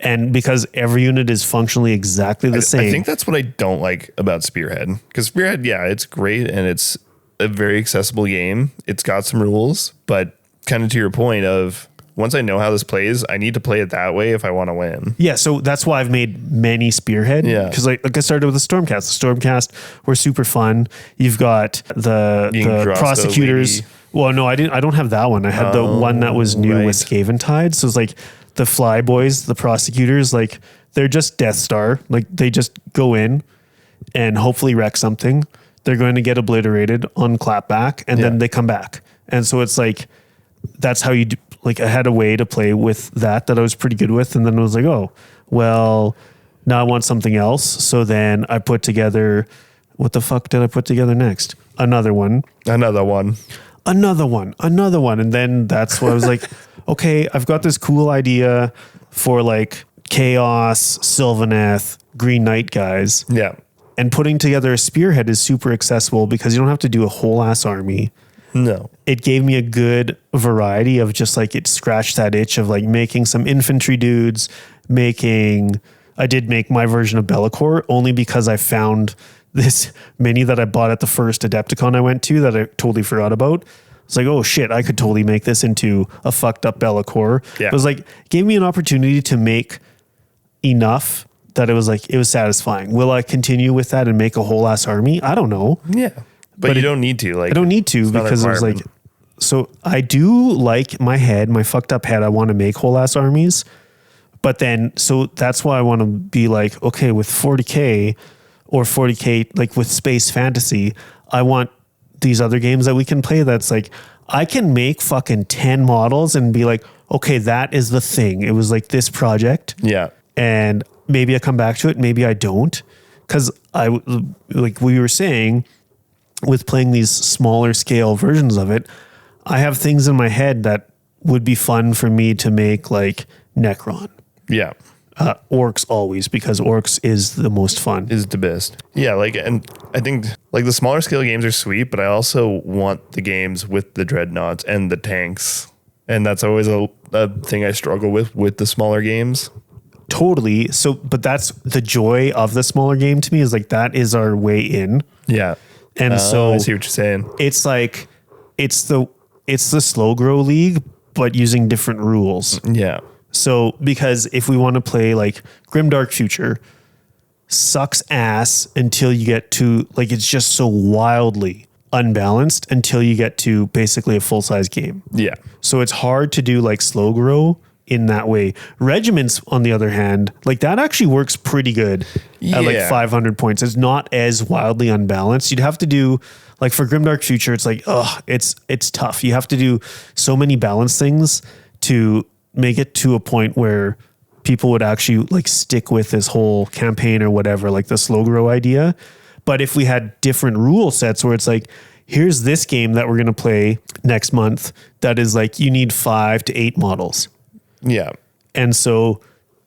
And because every unit is functionally exactly the same. I think that's what I don't like about Spearhead. Because Spearhead, yeah, it's great and it's a very accessible game. It's got some rules, but kind of to your point of once I know how this plays, I need to play it that way if I want to win. Yeah, so that's why I've made many Spearhead. Yeah. Because like I started with the Stormcast. The Stormcast were super fun. You've got the prosecutors. Lady. Well, no, I don't have that one. I had the one that was new with Scaventide. So it's like the Fly Boys, the prosecutors, like they're just Death Star. Like they just go in and hopefully wreck something. They're going to get obliterated on clapback and then they come back. And so it's like, that's how you do. Like I had a way to play with that I was pretty good with. And then I was like, oh, well, now I want something else. So then I put together, what the fuck did I put together next? Another one. And then that's what I was like, okay, I've got this cool idea for like Chaos, Sylvaneth, Green Knight guys. Yeah. And putting together a Spearhead is super accessible because you don't have to do a whole ass army. No. It gave me a good variety of just like, it scratched that itch of like making some infantry dudes, I did make my version of Be'lakor only because I found this mini that I bought at the first Adepticon I went to that I totally forgot about. It's like, oh shit, I could totally make this into a fucked up Be'lakor. Yeah. It was like, gave me an opportunity to make enough that it was like, it was satisfying. Will I continue with that and make a whole ass army? I don't know. Yeah. But you don't need to. Like, I don't need to because it was like, so I do like my fucked up head. I want to make whole ass armies. But then, so that's why I want to be like, okay, with 40K or 40K, like with space fantasy, I want these other games that we can play. That's like, I can make fucking 10 models and be like, okay, that is the thing. It was like this project. Yeah. And maybe I come back to it. Maybe I don't. Cause like we were saying with playing these smaller scale versions of it, I have things in my head that would be fun for me to make, like Necron. Yeah. Orcs always, because orcs is the most fun. Is the best. Yeah, like, and I think like the smaller scale games are sweet, but I also want the games with the dreadnoughts and the tanks. And that's always a thing I struggle with the smaller games. Totally. So, but that's the joy of the smaller game to me, is like, that is our way in. Yeah. And so I see what you're saying. It's like, it's the slow grow league, but using different rules. Yeah. So, because if we want to play like Grimdark Future, sucks ass until you get to, like, it's just so wildly unbalanced until you get to basically a full size game. Yeah. So it's hard to do like slow grow in that way. Regiments, on the other hand, like that actually works pretty good at like 500 points. It's not as wildly unbalanced. You'd have to do, like for Grimdark Future, it's like, it's tough. You have to do so many balance things to make it to a point where people would actually like stick with this whole campaign or whatever, like the slow grow idea. But if we had different rule sets where it's like, here's this game that we're going to play next month that is like, you need 5 to 8 models. Yeah. And so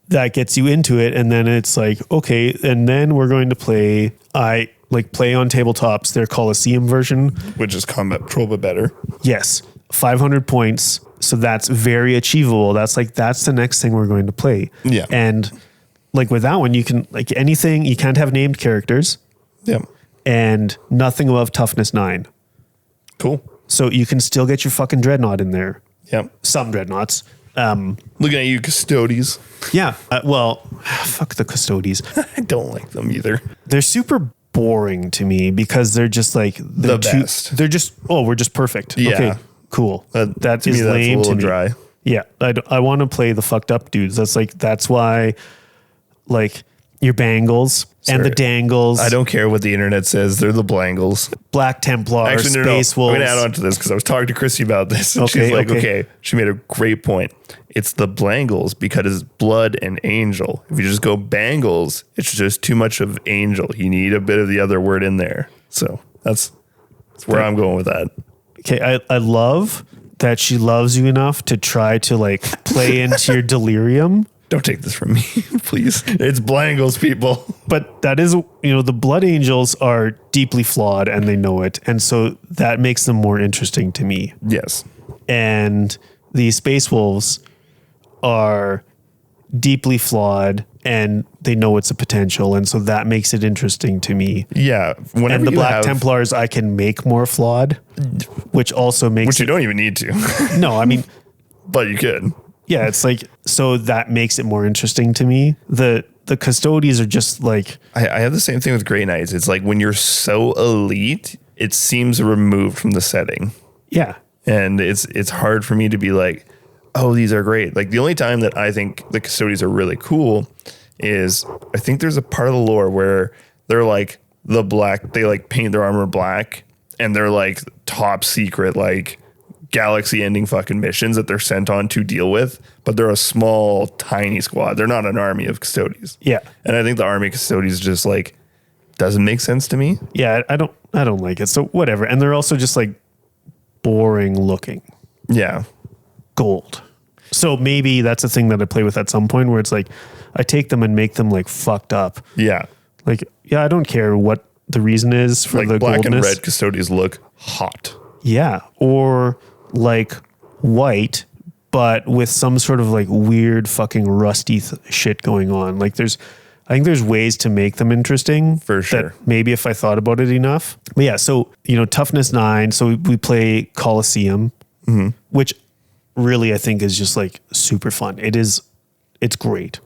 that gets you into it. And then it's like, okay, and then we're going to play on tabletops, their Coliseum version. Which is combat patrol, but better. Yes. 500 points. So that's very achievable. That's the next thing we're going to play. Yeah. And like with that one, you can, like anything, you can't have named characters. Yeah. And nothing above toughness 9. Cool. So you can still get your fucking dreadnought in there. Yeah. Some dreadnoughts. Looking at you, Custodes. Yeah. Well, fuck the Custodes. I don't like them either. They're super boring to me because they're just like the best. They're just, we're just perfect. Yeah. Okay, cool. That is lame to me. Dry. Yeah. I want to play the fucked up dudes. That's why like your Bangles and the Dangles. I don't care what the internet says. They're the Blangles. Black Templars, Actually, Space no. Wolves. I'm going to add on to this because I was talking to Chrissy about this. And she's like, okay. She made a great point. It's the Blangles because it's blood and angel. If you just go Bangles, it's just too much of angel. You need a bit of the other word in there. So that's where I'm going with that. Okay. I love that she loves you enough to try to like play into your delirium. Don't take this from me, please. It's Blangles, people. But that is, the Blood Angels are deeply flawed and they know it. And so that makes them more interesting to me. Yes. And the Space Wolves are deeply flawed and they know it's a potential. And so that makes it interesting to me. Yeah. And the Black Templars I can make more flawed, which also makes Which you don't even need to. No, I mean. But you could. Yeah, it's like, so that makes it more interesting to me. The Custodes are just like... I have the same thing with Grey Knights. It's like when you're so elite, it seems removed from the setting. Yeah. And it's hard for me to be like, oh, these are great. Like the only time that I think the Custodes are really cool is I think there's a part of the lore where they're like the black, they like paint their armor black and they're like top secret, like galaxy ending fucking missions that they're sent on to deal with, but they're a small, tiny squad. They're not an army of Custodes. Yeah. And I think the army of Custodes just like doesn't make sense to me. Yeah, I don't like it. So whatever. And they're also just like boring looking. Yeah. Gold. So maybe that's a thing that I play with at some point where it's like I take them and make them like fucked up. Yeah. Like, yeah, I don't care what the reason is for like the black goldness. and red Custodes look hot. Yeah. Or like white, but with some sort of like weird fucking rusty shit going on. Like I think there's ways to make them interesting. For sure. That maybe if I thought about it enough. But yeah, so, toughness 9. So we play Coliseum, which really I think is just like super fun. It's great.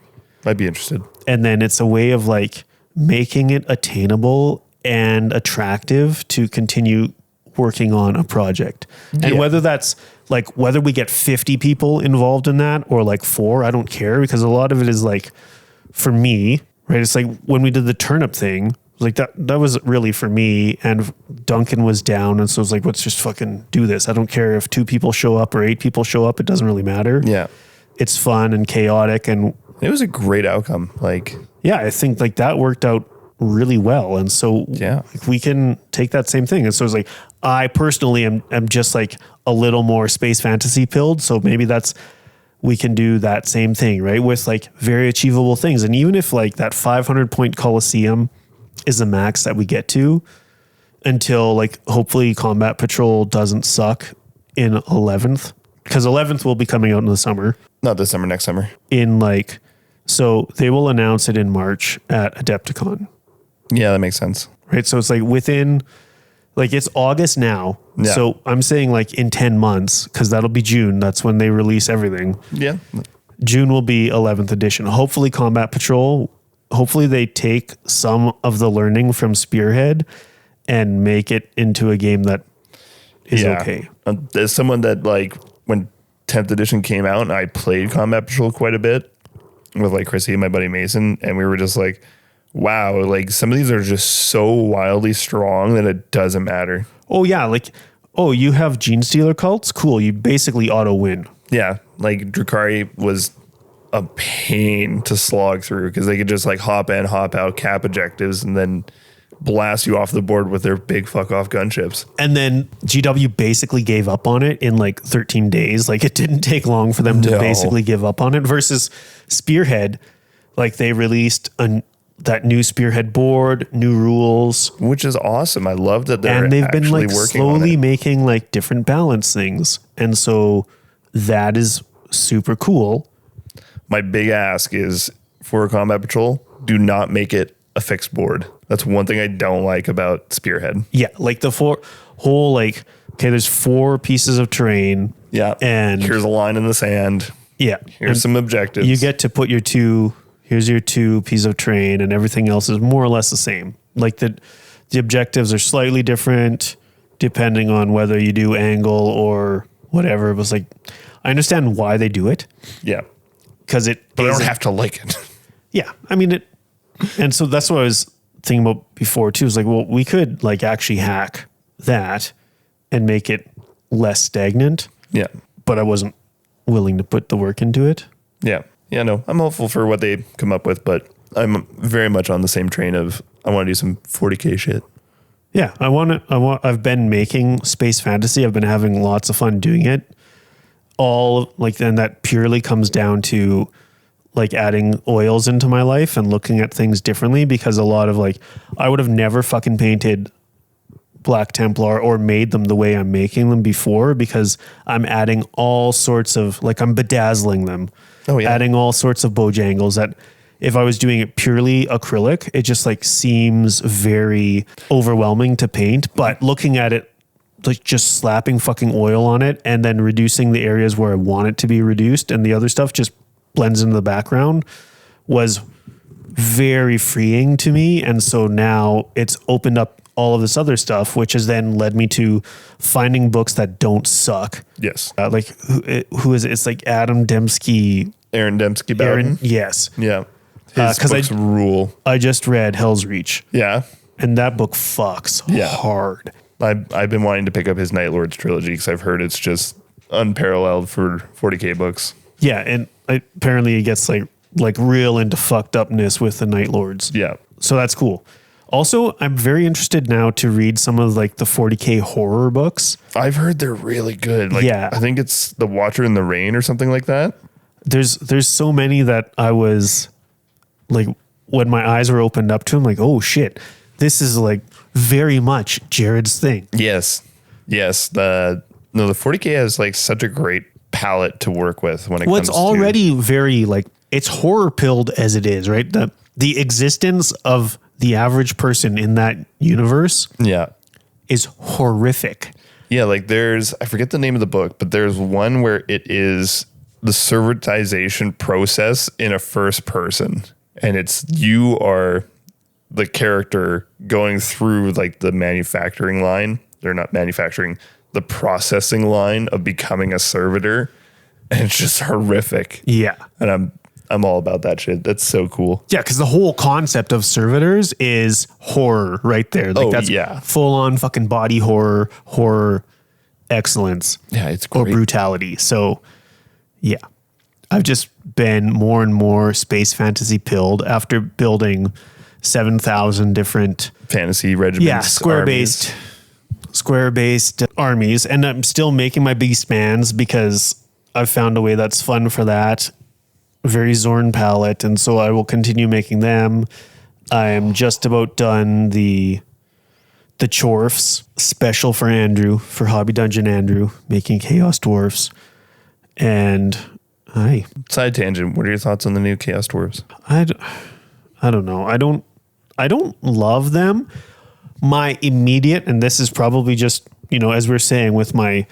I'd be interested. And then it's a way of like making it attainable and attractive to continue working on a project. And whether that's like, whether we get 50 people involved in that or like 4, I don't care, because a lot of it is like, for me, right? It's like when we did the turnip thing, like that was really for me, and Duncan was down. And so it's like, let's just fucking do this. I don't care if 2 people show up or 8 people show up. It doesn't really matter. Yeah. It's fun and chaotic. And it was a great outcome. Like, yeah, I think like that worked out really well. And so like, we can take that same thing. And so it's like, I personally am just like a little more space fantasy pilled. So maybe we can do that same thing, right? With like very achievable things. And even if like that 500 point Coliseum is the max that we get to until like, hopefully Combat Patrol doesn't suck in 11th, because 11th will be coming out in the summer. Not this summer, next summer. So they will announce it in March at Adepticon. Yeah, that makes sense. Right. So it's like within, like it's August now. Yeah. So I'm saying like in 10 months, because that'll be June. That's when they release everything. Yeah. June will be 11th edition. Hopefully Combat Patrol, hopefully they take some of the learning from Spearhead and make it into a game that is okay. As someone that like when 10th edition came out, and I played Combat Patrol quite a bit with like Chrissy and my buddy Mason, and we were just like, wow, like some of these are just so wildly strong that it doesn't matter. Oh yeah, like, oh, you have Gene Stealer cults? Cool, you basically auto win. Yeah, like Drukhari was a pain to slog through because they could just like hop in, hop out, cap objectives, and then blast you off the board with their big fuck off gunships. And then GW basically gave up on it in like 13 days. Like it didn't take long for them to basically give up on it, versus Spearhead. Like they released that new Spearhead board, new rules, which is awesome. I love that they've been like slowly making like different balance things. And so that is super cool. My big ask is for Combat Patrol, do not make it a fixed board. That's one thing I don't like about Spearhead. Yeah, like the whole like, okay, there's 4 pieces of terrain. Yeah, and here's a line in the sand. Yeah, here's some objectives. You get to put your 2. Here's your 2 pieces of terrain, and everything else is more or less the same. Like the objectives are slightly different depending on whether you do angle or whatever. It was like, I understand why they do it. Yeah, because but I don't have to like it. Yeah, I mean it. And so that's what I was thinking about before too. Is like, well, we could like actually hack that and make it less stagnant. Yeah, but I wasn't willing to put the work into it. Yeah. Yeah, no, I'm hopeful for what they come up with, but I'm very much on the same train of I want to do some 40K shit. Yeah, I've been making space fantasy. I've been having lots of fun doing it. All like, then that purely comes down to like adding oils into my life and looking at things differently, because a lot of like, I would have never fucking painted Black Templar or made them the way I'm making them before, because I'm adding all sorts of like, I'm bedazzling them. Oh, yeah. Adding all sorts of bojangles that if I was doing it purely acrylic, it just like seems very overwhelming to paint. But looking at it, like just slapping fucking oil on it and then reducing the areas where I want it to be reduced and the other stuff just blends into the background, was very freeing to me. And so now it's opened up all of this other stuff, which has then led me to finding books that don't suck. Yes. Like who is it? It's like Aaron Dembski. Yes. Yeah. His books rule. I just read Hell's Reach. Yeah. And that book fucks hard. I've been wanting to pick up his Night Lords trilogy because I've heard it's just unparalleled for 40K books. Yeah. And apparently it gets like real into fucked upness with the Night Lords. Yeah. So that's cool. Also, I'm very interested now to read some of like the 40K horror books. I've heard they're really good. Like, yeah. I think it's The Watcher in the Rain or something like that. There's so many that I was like, when my eyes were opened up to, I'm like, oh shit, this is like very much Jared's thing. Yes. Yes, the 40K has like such a great palette to work with when it comes It's already very like, it's horror pilled as it is, right? The existence of the average person in that universe is horrific. Yeah, like I forget the name of the book, but there's one where it is the servitization process in a first person. And you are the character going through like the manufacturing line. They're not manufacturing, the processing line of becoming a servitor. And it's just horrific. Yeah. And I'm all about that shit. That's so cool. Yeah, because the whole concept of servitors is horror right there. Like that's full on fucking body horror excellence. Yeah, it's great. Or brutality. So yeah. I've just been more and more space fantasy pilled after building 7,000 different fantasy regiments. Yeah, square-based armies. And I'm still making my beast mans because I've found a way that's fun for that. Very Zorn palette. And so I will continue making them. I am just about done the Chorfs special for Andrew, for Hobby Dungeon Andrew, making Chaos Dwarfs. And side tangent. What are your thoughts on the new Chaos Dwarves? I don't know. I don't love them. My immediate, and this is probably just, as we're saying with my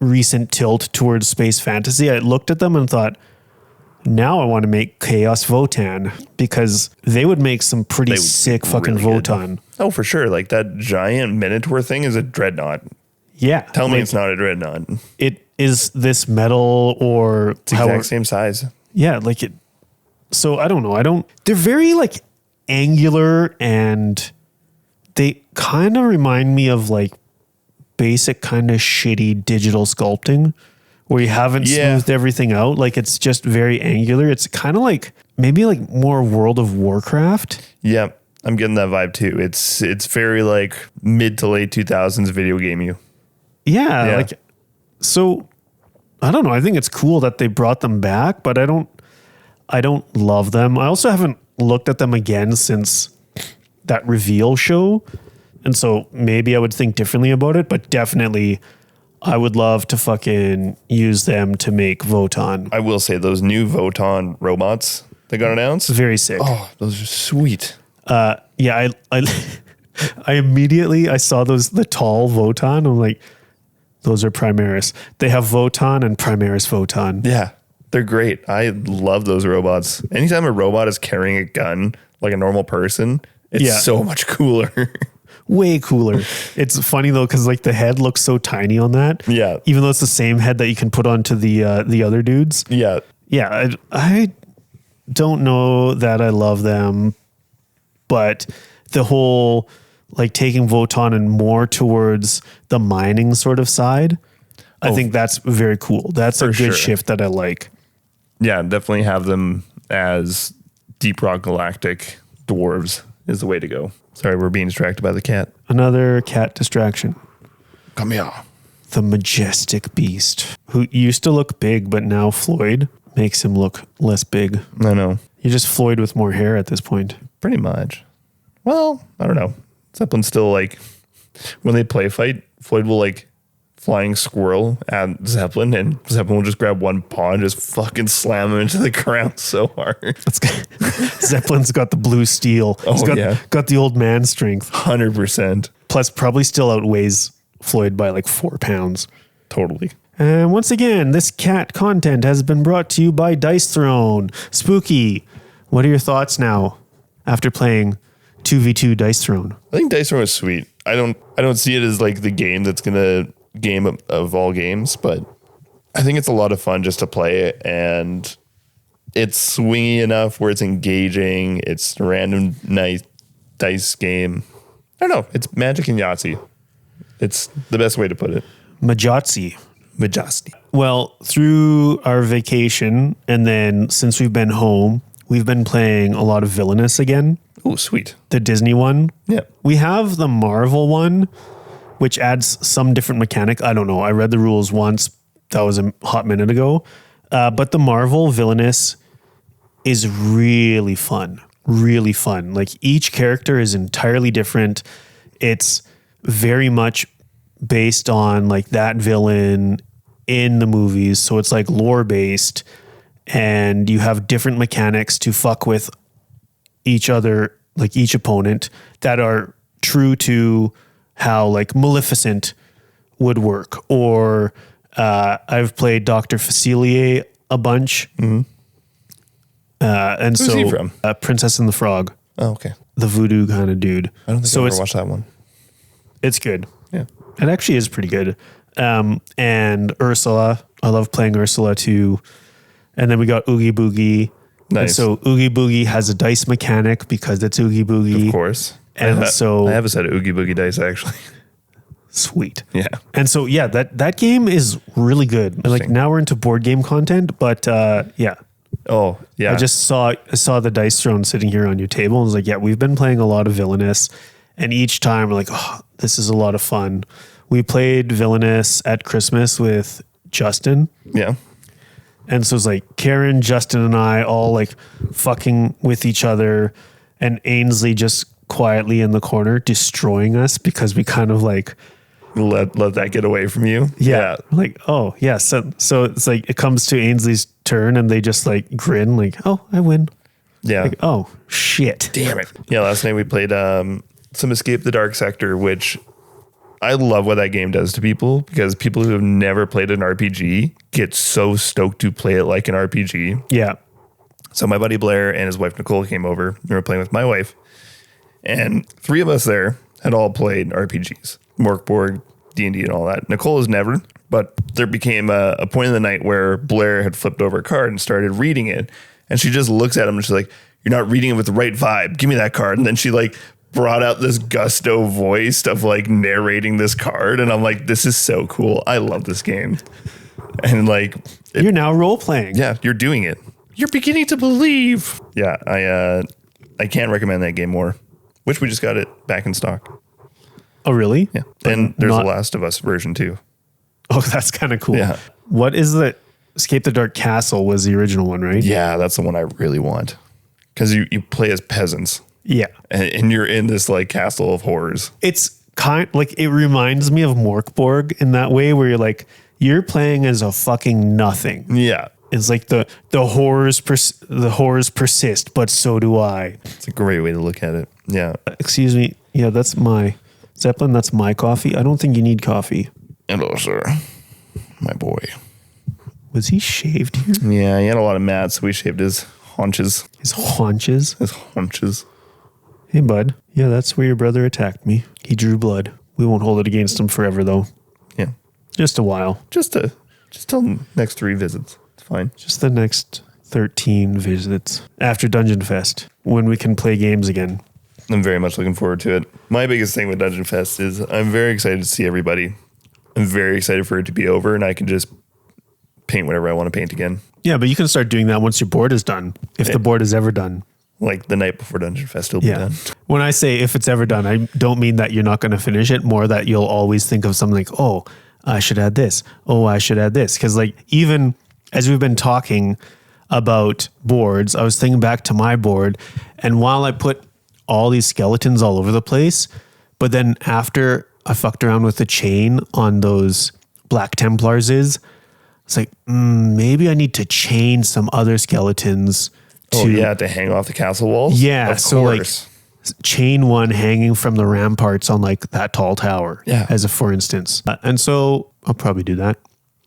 recent tilt towards space fantasy, I looked at them and thought, now I want to make Chaos Votan because they would make some pretty sick fucking really Votan. Oh, for sure. Like that giant Minotaur thing is a dreadnought. Yeah. Tell me it's not a dreadnought. It is this metal or it's the exact same size. Yeah. Like it. So I don't know. They're very like angular and they kind of remind me of like basic kind of shitty digital sculpting where you haven't smoothed everything out. Like it's just very angular. It's kind of like maybe like more World of Warcraft. Yeah. I'm getting that vibe too. It's very like mid to late 2000s video game you. Yeah. Like, so I don't know. I think it's cool that they brought them back, but I don't love them. I also haven't looked at them again since that reveal show. And so maybe I would think differently about it, but definitely I would love to fucking use them to make Votan. I will say those new Votan robots that got announced. Very sick. Oh, those are sweet. Yeah, I immediately, I saw the tall Votan. I'm like, those are Primaris. They have Votan and Primaris Votan. Yeah, they're great. I love those robots. Anytime a robot is carrying a gun like a normal person, it's so much cooler. Way cooler. It's funny though, because like the head looks so tiny on that. Yeah. Even though it's the same head that you can put onto the other dudes. Yeah. Yeah. I don't know that I love them, but the whole like taking Votan and more towards the mining sort of side, I think that's very cool. That's a good shift that I like. Yeah, definitely have them as Deep Rock Galactic dwarves is the way to go. Sorry, we're being distracted by the cat. Another cat distraction. Come here. The majestic beast, who used to look big, but now Floyd makes him look less big. I know. You're just Floyd with more hair at this point. Pretty much. Well, I don't know. Zeppelin's still like, when they play fight, Floyd will like flying squirrel at Zeppelin, and Zeppelin will just grab one paw and just fucking slam him into the ground so hard. Zeppelin's got the blue steel. He's got the old man strength. 100%. Plus probably still outweighs Floyd by like 4 pounds. Totally. And once again, this cat content has been brought to you by Dice Throne. Spooky, what are your thoughts now after playing 2v2 Dice Throne? I think Dice Throne is sweet. I don't see it as like the game that's gonna game of all games, but I think it's a lot of fun just to play it, and it's swingy enough where it's engaging. It's a random nice dice game. I don't know. It's Magic and Yahtzee. It's the best way to put it. Majotzi. Well, through our vacation, and then since we've been home, we've been playing a lot of Villainous again. Oh, sweet. The Disney one. Yeah. We have the Marvel one, which adds some different mechanic. I don't know. I read the rules once. That was a hot minute ago. But the Marvel Villainous is really fun. Really fun. Like each character is entirely different. It's very much based on like that villain in the movies. So it's like lore based, and you have different mechanics to fuck with each other, like each opponent, that are true to how like Maleficent would work. Or I've played Dr. Facilier a bunch. And Who's he from? Princess and the Frog, Oh, okay. the voodoo kind of dude. I don't think So I've ever watched that one. it's good. Yeah. It actually is pretty good. And Ursula, I love playing Ursula too. And then we got Oogie Boogie. And Nice. so Oogie Boogie has a dice mechanic because it's Oogie Boogie. Of course. And I have a set of Oogie Boogie dice, actually. Sweet. Yeah. And so, yeah, that game is really good. And like now we're into board game content, but yeah. Oh, yeah. I just saw the dice throne sitting here on your table and was like, yeah, we've been playing a lot of Villainous. And each time we're like, oh, this is a lot of fun. We played Villainous at Christmas with Justin. Yeah. And so it's like Karen, Justin, and I all like fucking with each other, and Ainsley just quietly in the corner destroying us because we kind of like let that get away from you. yeah. Like, oh yeah. So it's like it comes to Ainsley's turn and they just like grin like, oh, I win. Yeah. Like, oh shit. Damn it. Yeah. Last night we played some Escape the Dark Sector, which I love what that game does to people, because people who have never played an RPG get so stoked to play it like an RPG. Yeah. So my buddy Blair and his wife Nicole came over. We were playing with my wife, and three of us there had all played RPGs, Morkborg, D&D, and all that. Nicole has never, but there became a point in the night where Blair had flipped over a card and started reading it, and she just looks at him and she's like, "You're not reading it with the right vibe. Give me that card." And then she like brought out this gusto voice of like narrating this card, and I'm like, this is so cool. I love this game. And like, You're now role playing. yeah, you're doing it. You're beginning to believe. Yeah, I can't recommend that game more. Wish we just got it back in stock. Oh, really? Yeah, and there's not- a Last of Us version too. Oh, that's kind of cool. Yeah. What is the Escape the Dark Castle was the original one, right? Yeah, that's the one I really want, because you play as peasants Yeah. and you're in this like castle of horrors. It's kind like, it reminds me of Morkborg in that way where you're playing as a fucking nothing. Yeah, It's like the horrors persist, but so do I. it's a great way to look at it. Yeah. Excuse me. Yeah, that's my Zeppelin. That's my coffee. I don't think you need coffee. Hello, sir. My boy. Was he shaved here? Yeah, he had a lot of mats, so we shaved his haunches. His haunches. His haunches. Hey, bud. Yeah, that's where your brother attacked me. He drew blood. We won't hold it against him forever, though. Yeah. Just a while. Just till next 3 visits. It's fine. Just the next 13 visits after Dungeon Fest, when we can play games again. I'm very much looking forward to it. My biggest thing with Dungeon Fest is I'm very excited to see everybody. I'm very excited for it to be over and I can just paint whatever I want to paint again. Yeah, but you can start doing that once your board is done, if the board is ever done. Like the night before Dungeon Fest will be done. When I say if it's ever done, I don't mean that you're not going to finish it, more that you'll always think of something like, oh, I should add this. Oh, I should add this. Because like, even as we've been talking about boards, I was thinking back to my board, and while I put all these skeletons all over the place, but then after I fucked around with the chain on those Black Templars it's like, maybe I need to chain some other skeletons to hang off the castle walls? Yeah, of so course. like chain one hanging from the ramparts on like that tall tower, Yeah. as a for instance. And so I'll probably do that.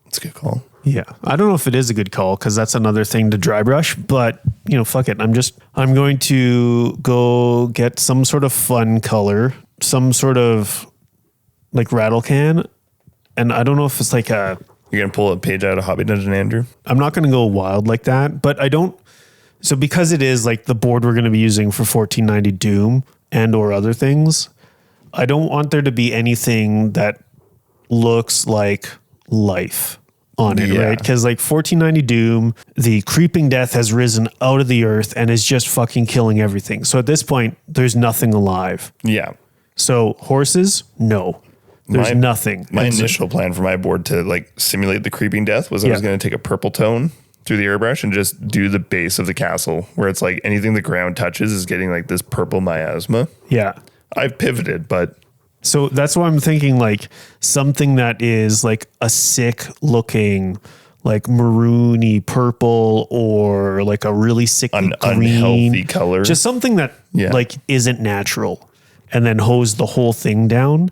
That's a good call. Yeah. I don't know if it is a good call because that's another thing to dry brush, but fuck it. I'm going to go get some sort of fun color, some sort of like rattle can. And I don't know if it's like You're going to pull a page out of Hobby Dungeon, Andrew? I'm not going to go wild like that, but so because it is like the board we're going to be using for 1490 Doom and or other things, I don't want there to be anything that looks like life on it, right? Because like 1490 Doom, the creeping death has risen out of the earth and is just fucking killing everything. So at this point, there's nothing alive. Yeah. So horses, no. There's nothing. My initial plan for my board to like simulate the creeping death was I was going to take a purple tone through the airbrush and just do the base of the castle where it's like anything the ground touches is getting like this purple miasma. Yeah. I've pivoted, but So that's why I'm thinking like something that is like a sick looking, like maroony purple or like a really sickly green. Unhealthy color. Just something that like isn't natural, and then hose the whole thing down,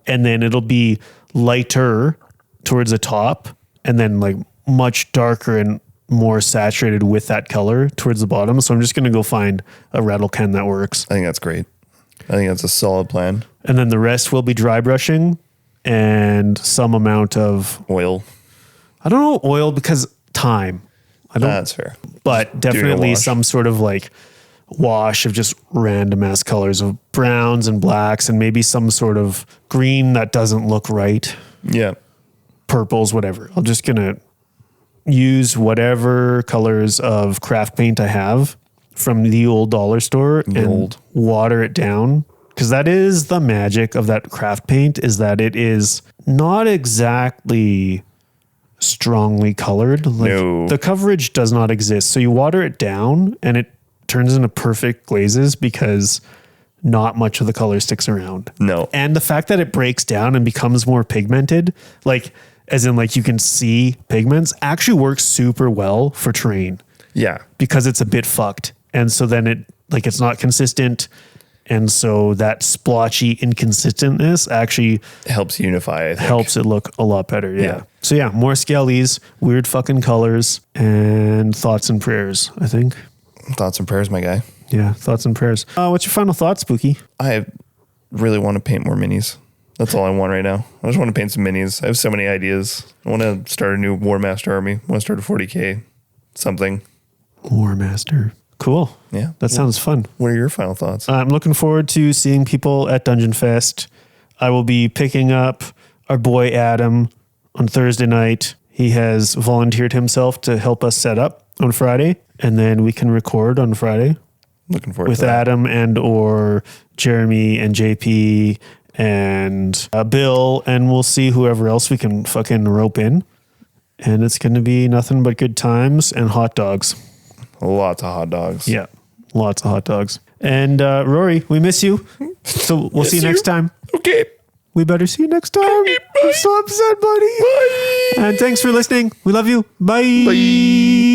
and then it'll be lighter towards the top and then like much darker and more saturated with that color towards the bottom. So I'm just going to go find a rattle can that works. I think that's great. I think that's a solid plan. And then the rest will be dry brushing and some amount of oil. I don't know oil because time. I don't. That's fair. But definitely some sort of like wash of just random ass colors of browns and blacks and maybe some sort of green that doesn't look right. Yeah. Purples, whatever. I'm just going to use whatever colors of craft paint I have from the old dollar store and water it down. Because that is the magic of that craft paint, is that it is not exactly strongly colored. Like the coverage does not exist. So you water it down and it turns into perfect glazes because not much of the color sticks around. No. And the fact that it breaks down and becomes more pigmented, like as in like you can see pigments, actually works super well for terrain. Yeah. Because it's a bit fucked. And so then it's not consistent. And so that splotchy inconsistentness actually helps unify. I think. Helps it look a lot better. Yeah. So yeah, more skellies, weird fucking colors, and thoughts and prayers, I think. Thoughts and prayers, my guy. Yeah, thoughts and prayers. What's your final thoughts, Spooky? I really want to paint more minis. That's all I want right now. I just want to paint some minis. I have so many ideas. I want to start a new War Master army. I want to start a 40K something. War Master. Cool. Yeah. That sounds fun. What are your final thoughts? I'm looking forward to seeing people at Dungeon Fest. I will be picking up our boy Adam on Thursday night. He has volunteered himself to help us set up on Friday, and then we can record on Friday. Looking forward with to that. Adam and or Jeremy and JP and Bill, and we'll see whoever else we can fucking rope in. And it's going to be nothing but good times and hot dogs. Lots of hot dogs. Yeah, lots of hot dogs. And Rory, we miss you. So we'll see you next time. Okay. We better see you next time. Okay, I'm so upset, buddy. Bye. And thanks for listening. We love you. Bye. Bye.